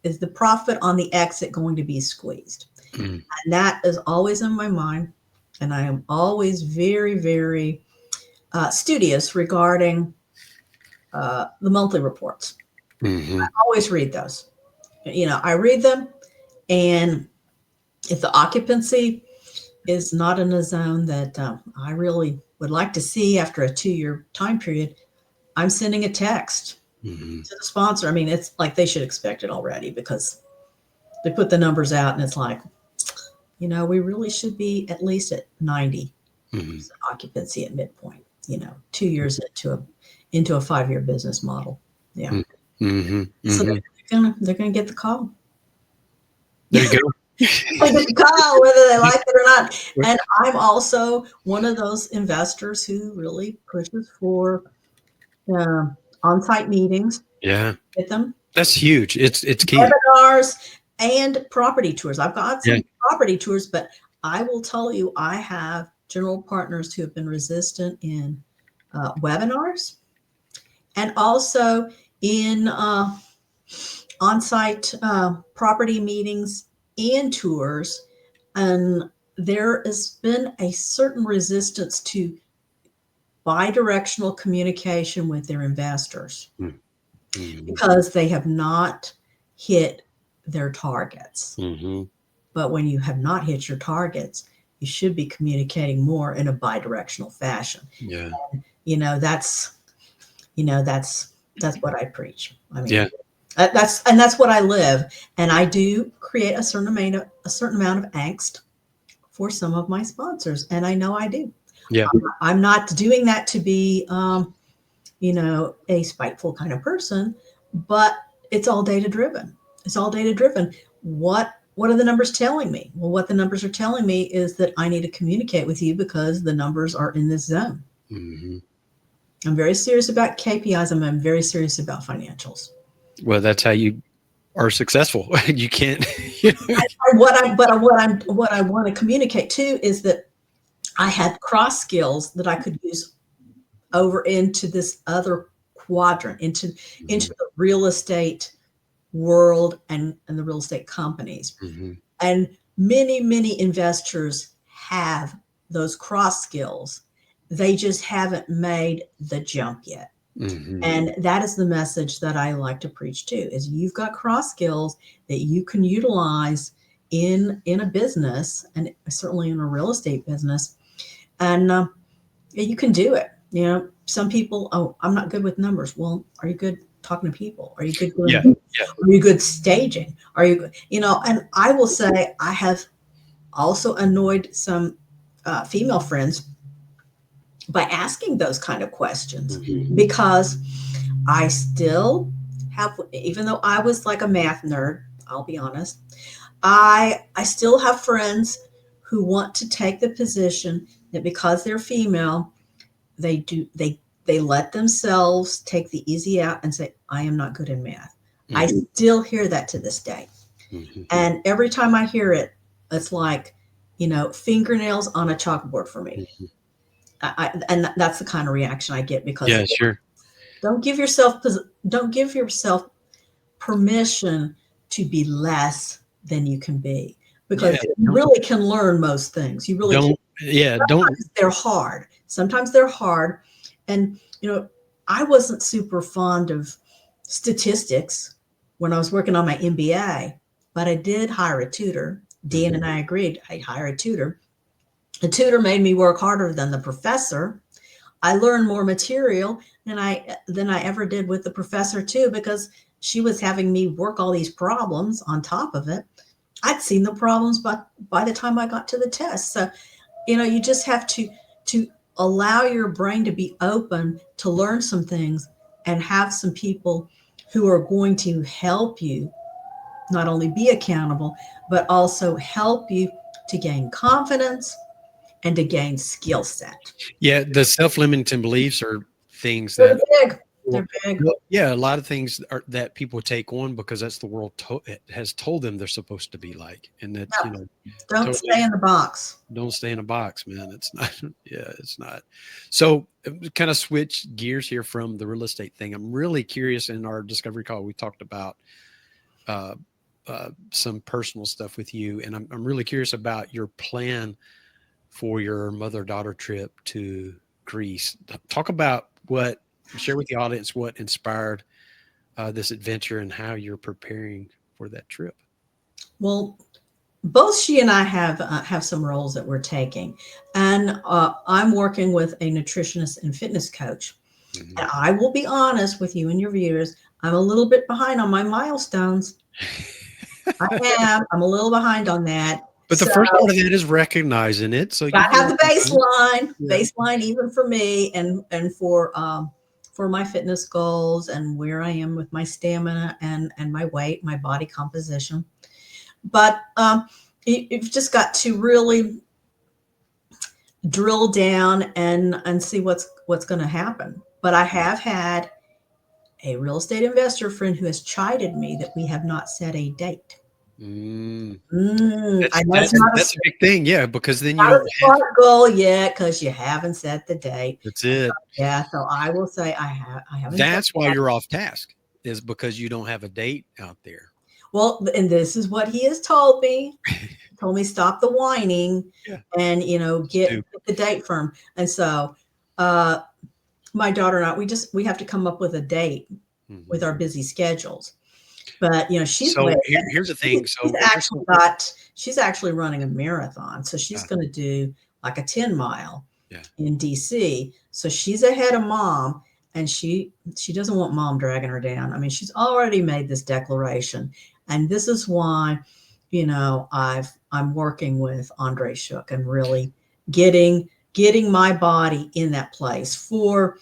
is the profit on the exit going to be squeezed? Mm. And that is always in my mind, and I am always very, very studious regarding the monthly reports. Mhm. I always read those. I read them, and if the occupancy is not in a zone that I really would like to see after a 2-year time period, I'm sending a text Mhm. to the sponsor. I mean, it's like they should expect it already because they put the numbers out and it's like, we really should be at least at 90% Mhm. occupancy at midpoint, 2 years into a 5-year business model. Yeah. Mhm. Mhm. So Mhm. they're gonna get the call. There you go. They get the call whether they like it or not. And I'm also one of those investors who really pushes for uh, on-site meetings Yeah, with them, that's huge. It's key. webinars, and property tours. I've got Yeah. some property tours, but I will tell you, I have general partners who have been resistant in webinars and also in on-site property meetings and tours. And there has been a certain resistance to bi-directional communication with their investors Mm. Mhm. because they have not hit their targets. Mhm. But when you have not hit your targets, you should be communicating more in a bi-directional fashion. Yeah. That's that's what I preach. I mean, Yeah. that's what I live, and I do create a certain amount of angst for some of my sponsors, and I know I do. Yeah. I'm not doing that to be a spiteful kind of person, but it's all data driven. It's all data driven. What are the numbers telling me? Well, what the numbers are telling me is that I need to communicate with you because the numbers are in this zone. Mhm. I'm very serious about KPIs. I'm very serious about financials. Well, that's how you are successful. You can't. You know. What I want to communicate too is that I had cross skills that I could use over into this other quadrant, into Mhm. the real estate world and the real estate companies. Mhm. And many investors have those cross skills. They just haven't made the jump yet. Mhm. And that is the message that I like to preach too, is you've got cross skills that you can utilize in a business, and certainly in a real estate business. And you can do it. Some people, oh, I'm not good with numbers. Well, are you good talking to people? Are you good Yeah. doing, Yeah. are you good staging? Are you, and I will say I have also annoyed some female friends by asking those kind of questions, Mhm. because I still have, even though I was like a math nerd, I'll be honest, I still have friends who want to take the position that because they're female, they they let themselves take the easy out and say, I am not good in math. I Mhm. still hear that to this day. Mhm. And every time I hear it, it's like, fingernails on a chalkboard for me. Mhm. And that's the kind of reaction I get, because Yeah, sure. don't give yourself don't give yourself permission to be less than you can be, Yeah, because you really can learn most things. You really can. don't. They're hard. Sometimes they're hard. And, I wasn't super fond of statistics when I was working on my MBA, but I did hire a tutor. Mhm. Dean and I agreed I'd hire a tutor. The tutor made me work harder than the professor. I learned more material than I ever did with the professor too, because she was having me work all these problems on top of it. I'd seen the problems by the time I got to the test. So, you just have to allow your brain to be open to learn some things, and have some people who are going to help you not only be accountable, but also help you to gain confidence and to gain skill set. Yeah, the self-limiting beliefs are things They're that, big. well, They're big. yeah, a lot of things are that people take on because that's the world it has told them they're supposed to be like, and that, Yep. Don't totally stay in the box. don't stay in a box, man. It's not. Yeah, it's not. So, kind of switch gears here from the real estate thing. I'm really curious. In our discovery call, we talked about uh, some personal stuff with you, and I'm really curious about your plan for your mother-daughter trip to Greece. Talk about share with the audience what inspired this adventure and how you're preparing for that trip. Well, both she and I have some roles that we're taking, and I'm working with a nutritionist and fitness coach. Mhm. And I will be honest with you and your viewers, I'm a little bit behind on my milestones. I am. I'm a little behind on that. But the So first part of it is recognizing it. So I you have do. the baseline, Yeah. baseline even for me, and for my fitness goals, and where I am with my stamina and my weight, my body composition. But you've just got to really drill down and see what's going to happen. But I have had a real estate investor friend who has chided me that we have not set a date. Mm. I That's know it's that's that's a big thing, yeah, because then you not a don't have. smart goal yet, because you haven't set the date. That's it. Yeah, so I will say I haven't set That's why that. you're off task, is because you don't have a date out there. Well, and this is what he has told me. He told me stop the whining, Yeah. and Just get do. the date firm. And so uh my daughter and I, we have to come up with a date with Mhm. our busy schedules. But she's way So here's the thing. she's So here's actually got she's actually running a marathon. So she's uh, going to do like a 10 mile yeah. in DC. So she's ahead of mom, and she doesn't want mom dragging her down. I mean, she's already made this declaration, and this is why, I'm working with Andre Shook and really getting my body in that place for.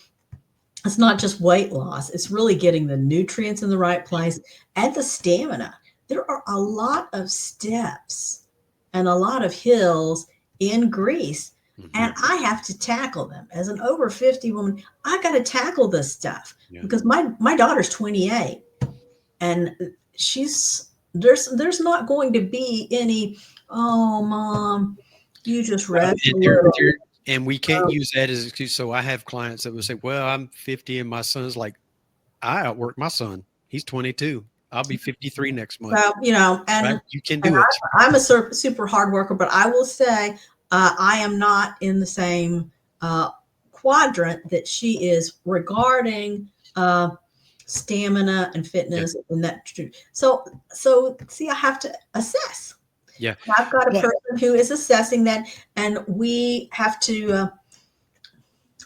It's not just weight loss, it's really getting the nutrients in the right place and the stamina. There are a lot of steps and a lot of hills in Greece, Mhm. and I have to tackle them. As an over 50 woman, I got to tackle this stuff, Yeah. because my daughter's 28, and there's not going to be any, oh mom, you just Well, rest a little. and we can't use that as an excuse. So I have clients that will say, "Well, I'm 50 and my son's like, I outwork my son. He's 22. I'll be 53 next month." So, Right? You can and do it. I'm a super hard worker, but I will say I am not in the same quadrant that she is regarding stamina and Yeah. fitness and that. So see, I have to assess. Yeah. I've got a But person who is assessing that, and we have to.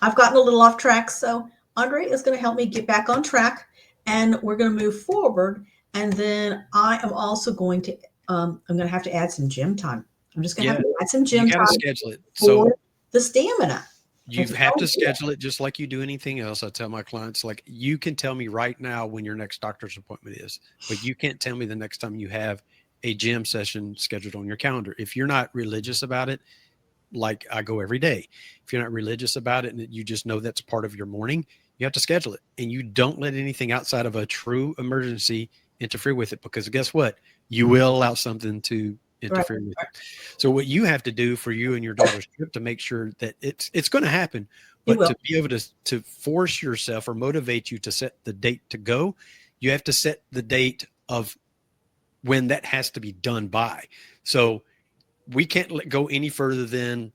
I've gotten a little off track, so Andre is going to help me get back on track, and we're going to move forward. And then I am also going to, I'm going to have to add some gym time. I'm just going to have yeah, to add some you gym got to time schedule it. So for the stamina. you If you have to don't do it, schedule it just like you do anything else. I tell my clients, like, you can tell me right now when your next doctor's appointment is, but you can't tell me the next time you have a gym session scheduled on your calendar. If you're not religious about it, like I go every day. If you're not religious about it and you just know that's part of your morning, you have to schedule it, and you don't let anything outside of a true emergency interfere with it, because guess what? You will allow something to Right. interfere with it. So what you have to do for you and your daughter's trip to make sure that it's going to happen, It but will. to be able to force yourself or motivate you to set the date to go, you have to set the date of when that has to be done by. So we can't let go any further than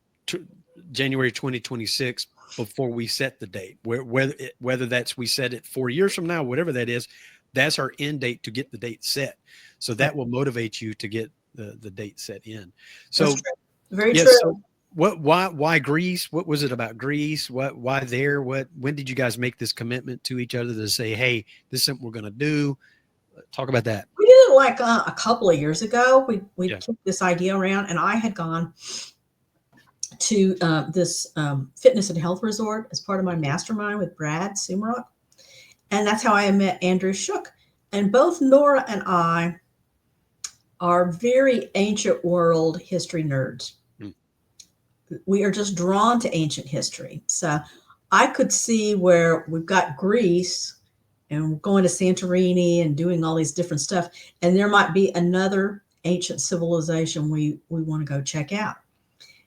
January 2026 before we set the date. Whether that's we set it 4 years from now, whatever that is, that's our end date to get the date set. So Right. that will motivate you to get the date set in. That's So true. Very yes. true. So why Greece? What was it about Greece? Why there? When did you guys make this commitment to each other to say, hey, this is something we're going to do? Talk about that. We did it like a couple of years ago. We Yeah. kicked this idea around, and I had gone to this fitness and health resort as part of my mastermind with Brad Sumrock. And that's how I met Andrew Shook. And both Nora and I are very ancient world history nerds. Mm. We are just drawn to ancient history. So I could see where we've got Greece and going to Santorini and doing all these different stuff. And there might be another ancient civilization we want to go check out.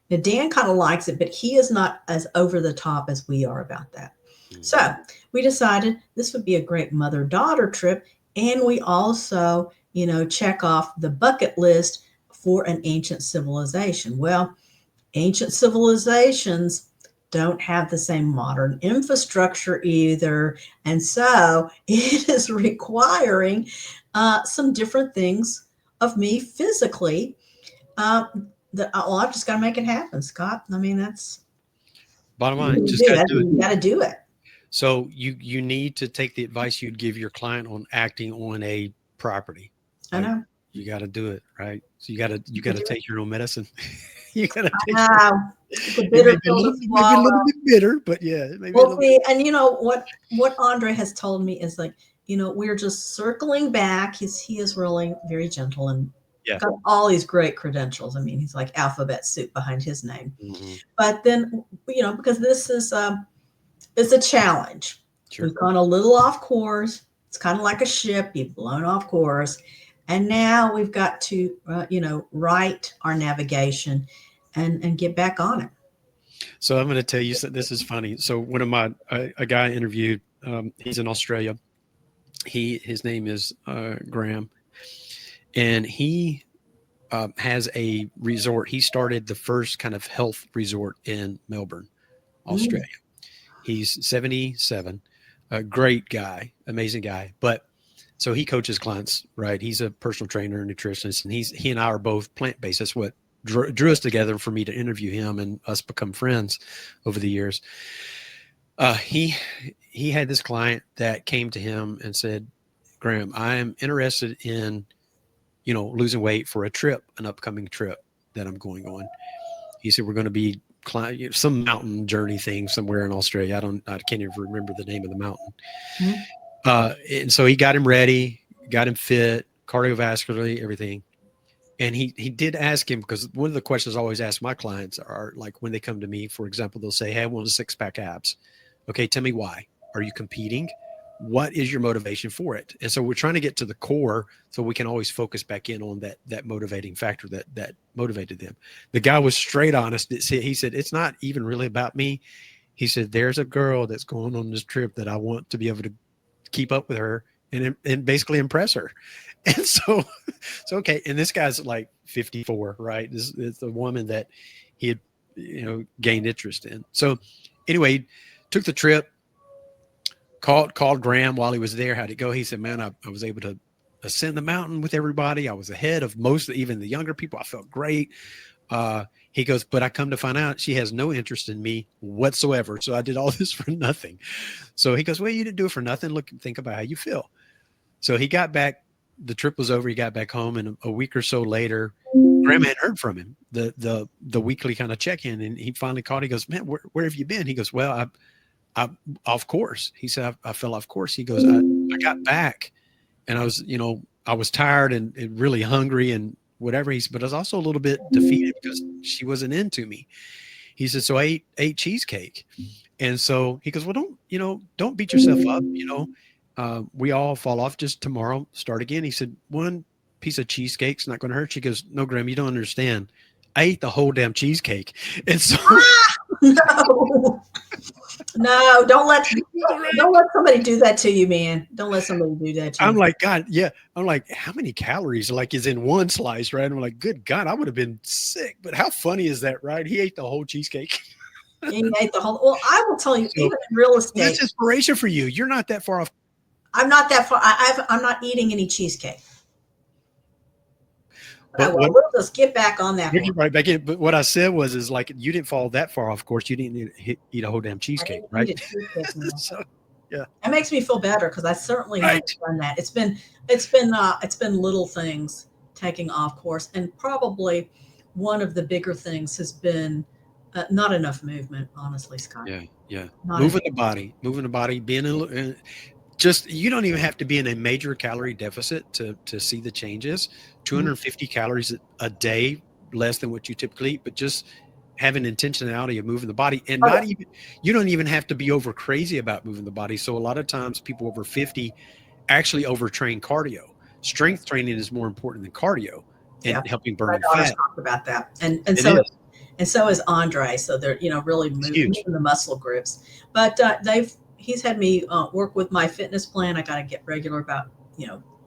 Now, Dan kind of likes it, but he is not as over the top as we are about that. So we decided this would be a great mother-daughter trip. And we also, check off the bucket list for an ancient civilization. Well, ancient civilizations don't have the same modern infrastructure either. And so it is requiring some different things of me physically. I've just got to make it happen, Scott. I mean, that's Bottom line, just got to do it. You got to do it. So you need to take the advice you'd give your client on acting on a property. I know. You got to do it, right? So you got to take your own medicine. You got to take. It's a bitter pill to maybe a swallow. little bit bitter, but yeah, maybe a Well, little see, and what Andre has told me is like, we're just circling back. He is really very gentle and Yeah. got all these great credentials. I mean, he's like alphabet soup behind his name. Mm-hmm. But then, because this is it's a challenge. Sure. We've gone a little off course. It's kind of like a ship. You've blown off course. And now we've got to, right our navigation and get back on it. So I'm going to tell you, this is funny. So one of a guy I interviewed, he's in Australia. His name is Graham, and he has a resort. He started the first kind of health resort in Melbourne, Australia. He's 77, a great guy, amazing guy. But so he coaches clients, right? He's a personal trainer and nutritionist, and he and I are both plant-based. That's what drew us together for me to interview him and us become friends over the years. He had this client that came to him and said, Graham, I am interested in, losing weight for an upcoming trip that I'm going on. He said, we're going to be some mountain journey thing somewhere in Australia. I can't even remember the name of the mountain. Mm-hmm. And so he got him ready, got him fit, cardiovascularly, everything. And he did ask him, because one of the questions I always ask my clients are like, when they come to me, for example, they'll say, hey, I want a 6-pack abs. Okay, tell me why. Are you competing? What is your motivation for it? And so we're trying to get to the core so we can always focus back in on that motivating factor that motivated them. The guy was straight honest. He said, it's not even really about me. He said, there's a girl that's going on this trip that I want to be able to keep up with her and basically impress her. And so okay. And this guy's like 54, right? This is the woman that he had, gained interest in. So anyway, took the trip, called Graham while he was there. How'd it go? He said, man, I was able to ascend the mountain with everybody. I was ahead of even the younger people. I felt great. He goes, but I come to find out she has no interest in me whatsoever. So I did all this for nothing. So he goes, well, you didn't do it for nothing. Look and think about how you feel. So he got back. The trip was over. He got back home, and a week or so later, Graham had heard from him, the weekly kind of check-in, and he finally called. He goes, man, where have you been? He goes, well, I off course. He said, I fell off course. He goes, I got back, and I was tired and really hungry, and whatever. But I was also a little bit defeated because she wasn't into me. He said, so I ate cheesecake. And so he goes, well, don't beat yourself up. We all fall off just tomorrow, start again. He said, one piece of cheesecake's not going to hurt you. He goes, no, Graham, you don't understand. I ate the whole damn cheesecake. And so No, no, don't let somebody do that to you, man. Don't let somebody do that to you. I'm like, God, yeah. I'm like, how many calories like is in one slice, right? I'm like, good God, I would have been sick. But how funny is that, right? He ate the whole cheesecake. He ate the whole. Well, I will tell you, So, even in real estate, that's inspiration for you. You're not that far off. I'm not that far. I'm not eating any cheesecake. But we'll just get back on that. We'll get right back in. But what I said is like, you didn't fall that far off course. You didn't eat a whole damn cheesecake, right? So, yeah, it makes me feel better because I certainly haven't done that. It's been little things taking off course, and probably one of the bigger things has been not enough movement. Honestly, Scott. Yeah. Moving the body, being you don't even have to be in a major calorie deficit to see the changes. 250 calories a day, less than what you typically eat, but just having intentionality of moving the body, and you don't even have to be over crazy about moving the body. So a lot of times people over 50 actually overtrain cardio. Strength training is more important than cardio and helping burn fat. Talked about that, and so is Andre. So they're really moving the muscle groups, but he's had me work with my fitness plan. I got to get regular about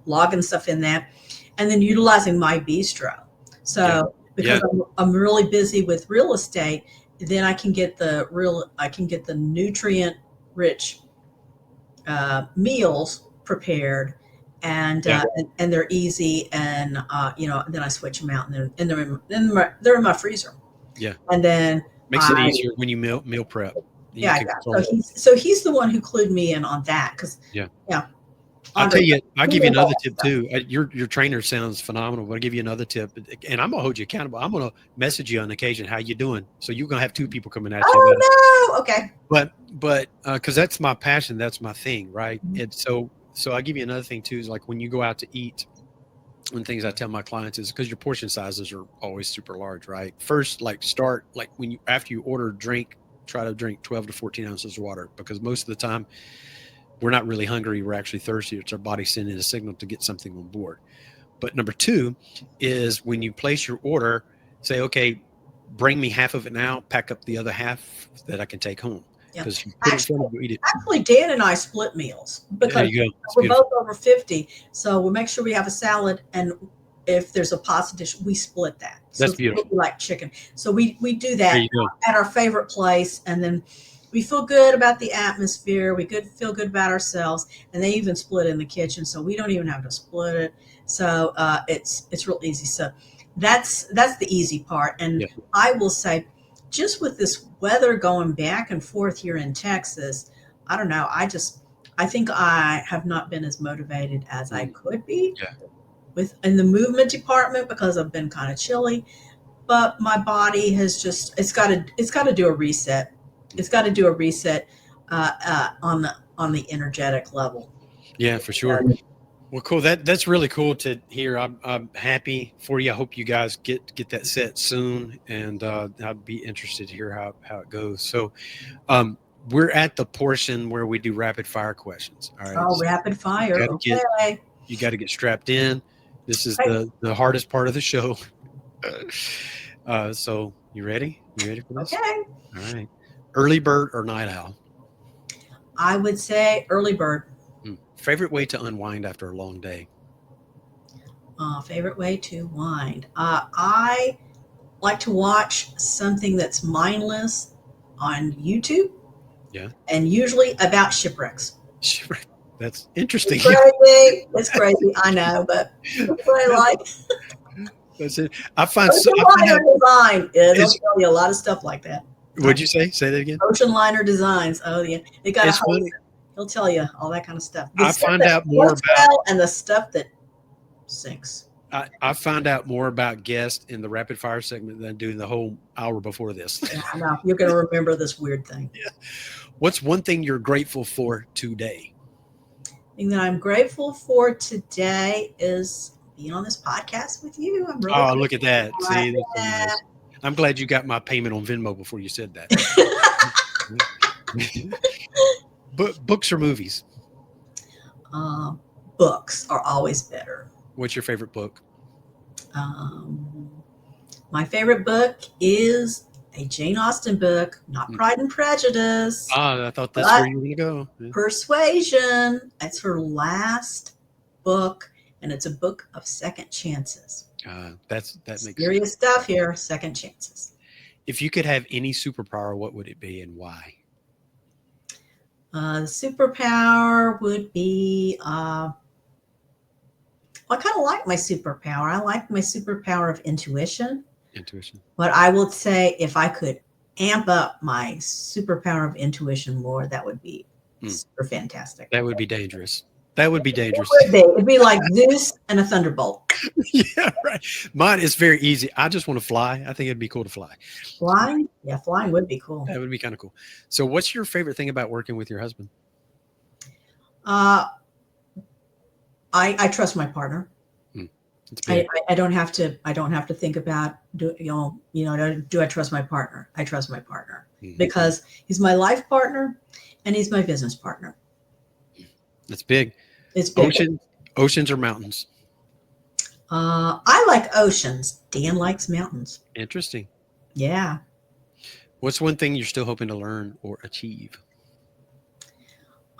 logging stuff in that, and then utilizing my bistro. So because I'm really busy with real estate, then I can get the nutrient rich meals prepared, and they're easy, and then I switch them out, and they're in my freezer. Yeah, and then makes it easier when you meal prep. So he's the one who clued me in on that because I'll tell you, I'll give you another tip too. Your trainer sounds phenomenal, but I'll give you another tip, and I'm gonna hold you accountable. I'm gonna message you on occasion. How you doing? So you're gonna have two people coming at you. Oh no, okay. But because that's my passion, that's my thing, right? And so I'll give you another thing too. Is like when you go out to eat. One things I tell my clients is because your portion sizes are always super large, right? First, start after you order a drink, try to drink 12 to 14 ounces of water, because most of the time we're not really hungry. We're actually thirsty. It's our body sending a signal to get something on board. But number two is when you place your order, say, okay, bring me half of it now, pack up the other half that I can take home. Because you put it in front of you, eat it. Actually, Dan and I split meals because we're both over 50. So we'll make sure we have a salad, and if there's a pasta dish, we split that. That's beautiful. We like chicken, so we do that at our favorite place, and then we feel good about the atmosphere. We feel good about ourselves, and they even split in the kitchen, so we don't even have to split it. So it's real easy. So that's the easy part, and I will say, just with this weather going back and forth here in Texas, I don't know. I think I have not been as motivated as I could be in the movement department because I've been kind of chilly. But my body has it's got to do a reset. It's got to do a reset on the energetic level. Yeah, for sure. Well, cool. That's really cool to hear. I'm happy for you. I hope you guys get that set soon, and I'd be interested to hear how it goes. So, we're at the portion where we do rapid fire questions. All right. Oh, rapid fire. You got to get strapped in. This is the hardest part of the show. So you ready? You ready for this? Okay. All right. Early bird or night owl? I would say early bird. Favorite way to unwind after a long day? Favorite way to wind. I like to watch something that's mindless on YouTube. Yeah. And usually about shipwrecks. That's interesting. It's crazy. I know, but that's what I like. That's it. I find design. It'll tell you a lot of stuff like that. What'd you say? Say that again. Ocean liner designs. Oh yeah, they got. He'll tell you all that kind of stuff. I find out more about and the stuff that sinks. I find out more about guests in the rapid fire segment than doing the whole hour before this. Yeah, I know. You're going to remember this weird thing. Yeah. What's one thing you're grateful for today? The thing that I'm grateful for today is being on this podcast with you. I'm really Oh, look at that. glad. See, that's so nice. I'm glad you got my payment on Venmo before you said that. Books or movies? Uh, Books are always better. What's your favorite book? My favorite book is a Jane Austen book, not Pride and Prejudice, I thought that's but where you were going to go. Yeah. Persuasion. It's her last book, and it's a book of second chances. That makes serious stuff here. Second chances. If you could have any superpower, what would it be and why? The superpower would be, I kind of like my superpower. I like my superpower of intuition. But I would say if I could amp up my superpower of intuition more, that would be super fantastic. That would be dangerous. That would be dangerous. It would be. It'd be like Zeus and a thunderbolt. Yeah, right. Mine is very easy. I just want to fly. I think it'd be cool to fly. Flying? Yeah, flying would be cool. That would be kind of cool. So what's your favorite thing about working with your husband? I trust my partner. I don't have to think about do I trust my partner? I trust my partner because he's my life partner and he's my business partner. That's big. It's big. Oceans or mountains? I like oceans. Dan likes mountains. Interesting. Yeah. What's one thing you're still hoping to learn or achieve?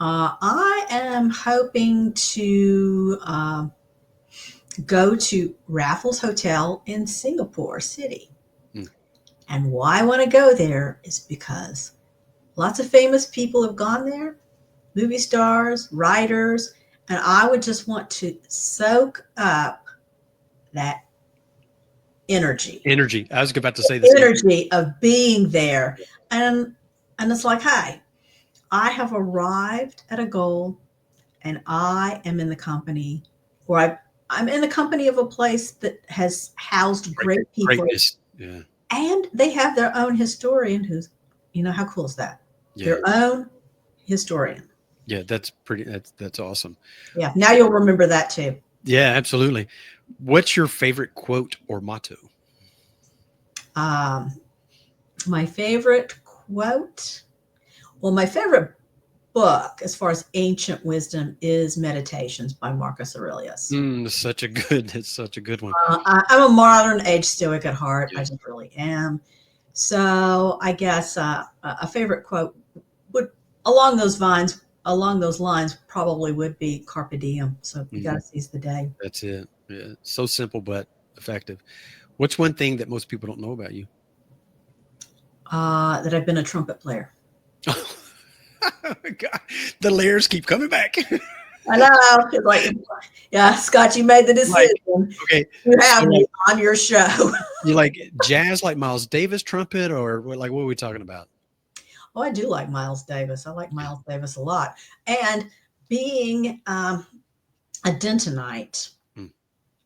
I am hoping to go to Raffles Hotel in Singapore City. And why I want to go there is because lots of famous people have gone there, movie stars, writers, and I would just want to soak up that energy. I was about to say this. Energy of being there. And it's like, hey, I have arrived at a goal and I am in the company where I'm in the company of a place that has housed great people. Greatness. Yeah. And they have their own historian who's, how cool is that? Yeah. Their own historian. Yeah, that's awesome. Yeah. Now you'll remember that too. Yeah, absolutely. What's your favorite quote or motto? My favorite quote. Well, my favorite book as far as ancient wisdom is Meditations by Marcus Aurelius. It's such a good one. I'm a modern age stoic at heart. Yeah. I just really am. So I guess a favorite quote would along those lines probably would be carpe diem. So you got to seize the day. That's it. Yeah. So simple but effective. What's one thing that most people don't know about you? That I've been a trumpet player. God, the layers keep coming back. I know. Yeah, Scott, you made the decision. Okay, you have me on your show. You like jazz, like Miles Davis trumpet, or what are we talking about? Oh, I do like Miles Davis. I like Miles Davis a lot. And being a Dentonite,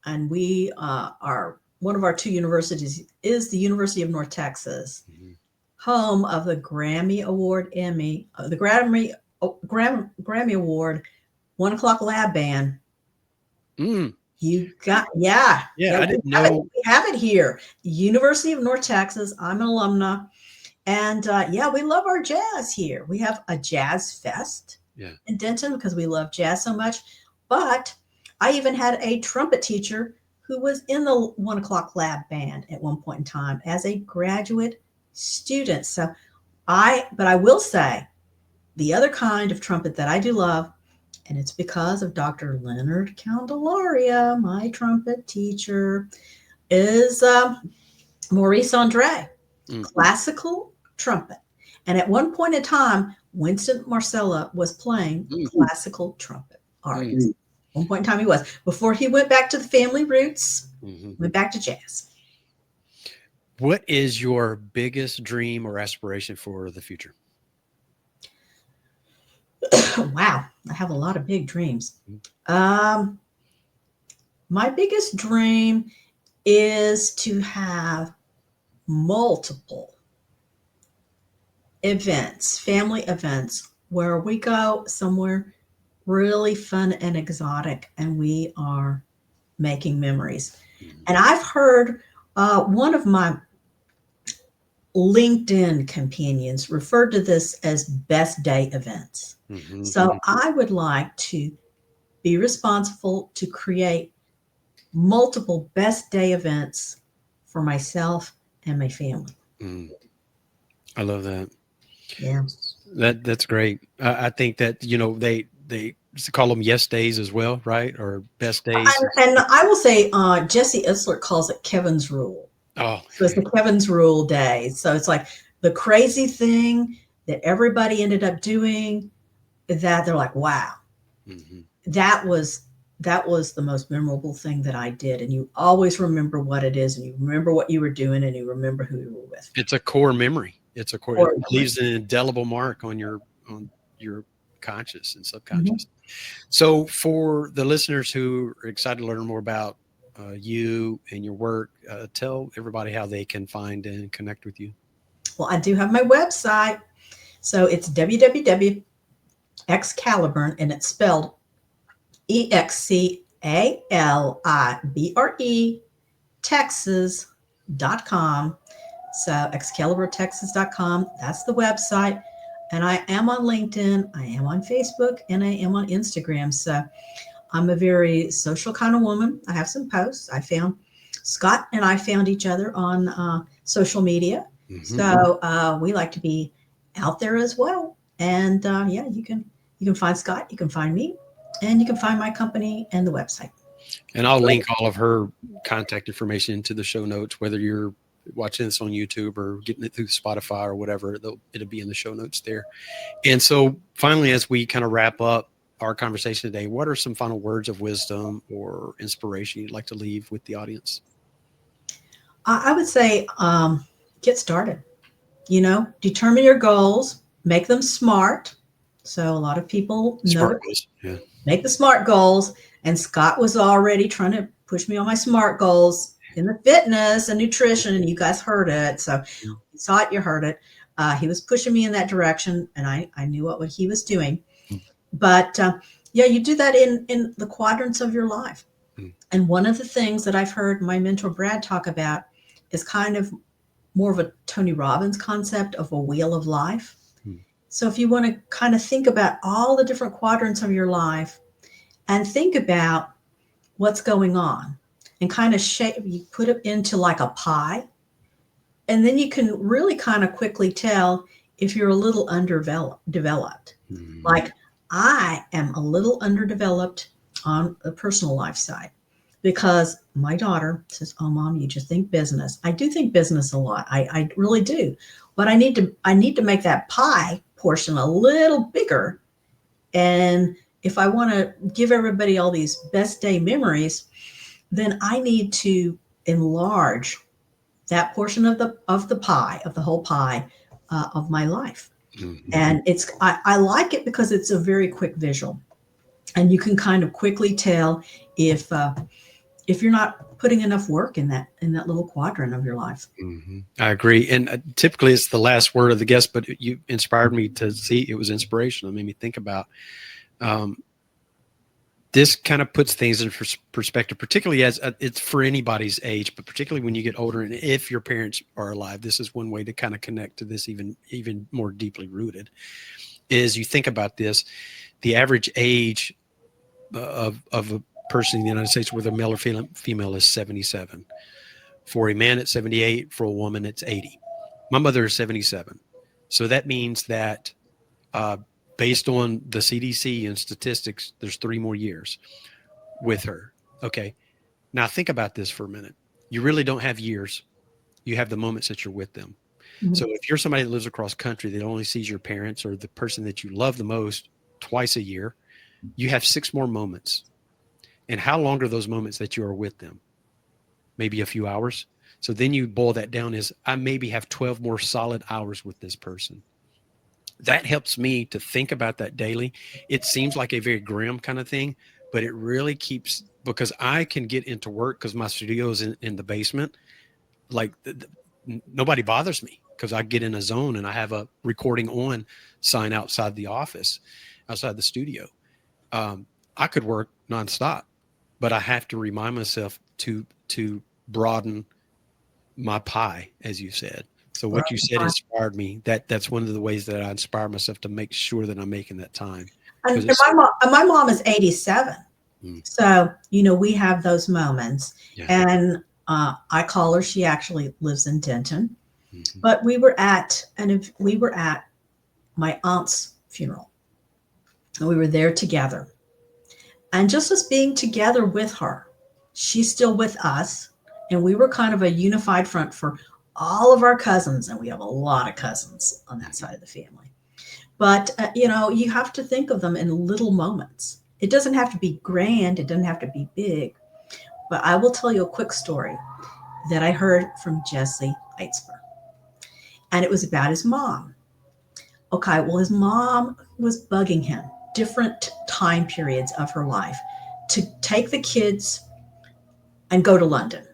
and we are one of our two universities is the University of North Texas. Home of the Grammy Award Grammy Award 1 O'Clock Lab Band. You got I didn't know. We have it here, University of North Texas. I'm an alumna, and we love our jazz here. We have a jazz fest in Denton because we love jazz so much. But I even had a trumpet teacher who was in the 1 O'Clock Lab Band at one point in time as a graduate students. So I will say the other kind of trumpet that I do love, and it's because of Dr. Leonard Candelaria, my trumpet teacher, is Maurice Andre, classical trumpet. And at one point in time, Winston Marcella was playing classical trumpet artist. One point in time he was, before he went back to the family roots, went back to jazz. What is your biggest dream or aspiration for the future? Wow, I have a lot of big dreams. My biggest dream is to have multiple events, family events, where we go somewhere really fun and exotic, and we are making memories. Mhm. And I've heard one of my LinkedIn companions referred to this as best day events. Mhm. So I would like to be responsible to create multiple best day events for myself and my family. Mm. I love that. Yeah. That's great. I think that, they call them yes days as well, right? Or best days. And I will say, Jesse Isler calls it Kevin's rule. Oh, So it's the Kevin's rule day. So it's like the crazy thing that everybody ended up doing that they're like, wow, mhm. that was that was the most memorable thing that I did. And you always remember what it is, and you remember what you were doing, and you remember who you were with. It's a core memory. It Or leaves an indelible mark on your conscious and Mhm. subconscious. So for the listeners who are excited to learn more about you and your work, tell everybody how they can find and connect with you. Well, I do have my website. So it's www.excalibur, and it's spelled EXCALIBRE Texas.com. So ExcaliburTexas.com. That's the website. And I am on LinkedIn, I am on Facebook, and I am on Instagram. So I'm a very social kind of woman. I have some posts. I found Scott and I found each other on social media. Mhm. So we like to be out there as well. And yeah, you can find Scott, you can find me, and you can find my company and the website. And I'll link all of her contact information into the show notes, whether you're watching this on YouTube or getting it through Spotify or whatever, it'll be in the show notes there. And so finally, as we kind of wrap up our conversation today, what are some final words of wisdom or inspiration you'd like to leave with the audience? I would say get started. Determine your goals, make them smart. So a lot of people know Smart goals. Yeah. make the smart goals. And Scott was already trying to push me on my smart goals in the fitness and nutrition, and you guys heard it. So you saw it, you heard it. He was pushing me in that direction, and I knew what he was doing. But yeah, you do that in the quadrants of your life. Mm. And one of the things that I've heard my mentor Brad talk about is kind of more of a Tony Robbins concept of a wheel of life. Mm. So if you want to kind of think about all the different quadrants of your life and think about what's going on and kind of shape, you put it into like a pie. And then you can really kind of quickly tell if you're a little underdeveloped. Mm. Like I am a little underdeveloped on the personal life side because my daughter says, "Oh, mom, you just think business." I do think business a lot. I really do. But I need to make that pie portion a little bigger. And if I want to give everybody all these best day memories, then I need to enlarge that portion of the pie, of the whole pie of my life. Mhm. And I like it because it's a very quick visual, and you can kind of quickly tell if you're not putting enough work in that little quadrant of your life. Mhm. I agree. And typically it's the last word of the guest, but you inspired me to see it was inspirational. It made me think about um, this kind of puts things in perspective, particularly as it's for anybody's age, but particularly when you get older. And if your parents are alive, this is one way to kind of connect to this even more deeply rooted is you think about this, the average age of a person in the United States, whether male or female, is 77. For a man, it's 78. For a woman, it's 80. My mother is 77. So that means that uh, based on the CDC and statistics, there's 3 more years with her. Okay. Now think about this for a minute. You really don't have years. You have the moments that you're with them. So Mhm. if you're somebody that lives across country that only sees your parents or the person that you love the most twice a year, you have 6 more moments. And how long are those moments that you are with them? Maybe a few hours. So then you boil that down as I maybe have 12 more solid hours with this person. That helps me to think about that daily. It seems like a very grim kind of thing, but it really keeps because I can get into work because my studio is in the basement. Like nobody bothers me because I get in a zone and I have a recording on sign outside the office, outside the studio. I could work nonstop but I have to remind myself to broaden my pie, as you said. So what you said inspired me. That's one of the ways that I inspire myself to make sure that I'm making that time, because And it's so, my mom is 87. mm, So, we have those moments. yeah. And I call her, she actually lives in Denton. Mhm. But we were at my aunt's funeral. And we were there together. And just as being together with her, she's still with us. And we were kind of a unified front for all of our cousins. And we have a lot of cousins on that side of the family. But, you have to think of them in little moments. It doesn't have to be grand, it doesn't have to be big. But I will tell you a quick story that I heard from Jesse Eitzberg. And it was about his mom. Okay, well, his mom was bugging him different time periods of her life to take the kids and go to London.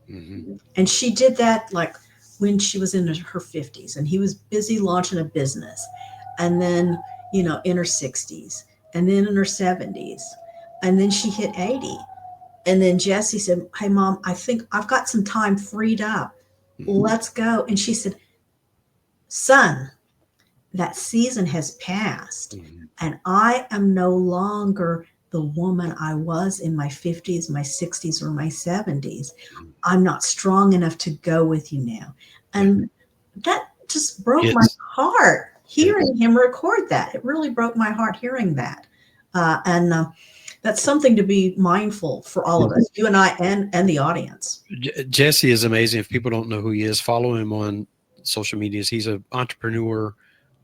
Mhm. And she did that like when she was in her 50s, and he was busy launching a business. And then, in her 60s, and then in her 70s, and then she hit 80. And then Jesse said, "Hey, Mom, I think I've got some time freed up. Mhm. Let's go." And she said, "Son, that season has passed, Mhm. and I am no longer the woman I was in my 50s, my 60s, or my 70s. Mhm. I'm not strong enough to go with you now." Yeah. And that just broke my It's heart yes. hearing him record that. It really broke my heart hearing that. And That's something to be mindful for all of us, you and I, and the audience. Jesse is amazing. If people don't know who he is, follow him on social medias. He's an entrepreneur,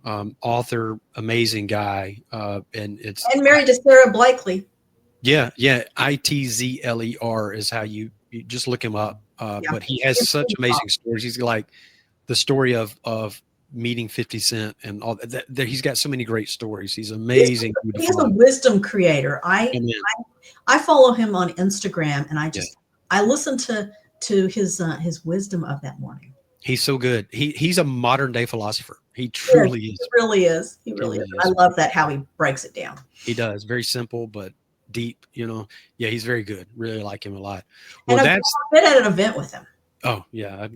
author, amazing guy. And it's, And married to Sarah Blakely. yeah, yeah. Itzler is how you just look him up. Yeah. But he has such amazing stories. He's like the story of meeting 50 Cent and all that. He's got so many great stories. He's He's, amazing dude to he's a follow. wisdom creator. Oh, man. I follow him on Instagram, and Yeah. I listen to his wisdom of that morning. He's so good. He's a modern day philosopher. He Yes, truly he is. really is. He He really is. really I is. love that how he breaks it down. He does. Very simple, but deep, Yeah, he's very good. Really like him a lot. Well, And I've that's, been at an event with him. oh, yeah,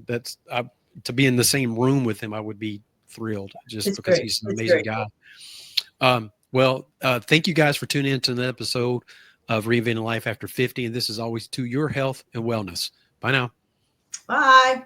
to be in the same room with him, I would be thrilled just It's because great. he's an It's amazing very guy. cool. Thank you guys for tuning into the episode of Reinventing Life After 50. And this is always to your health and wellness. Bye now. Bye.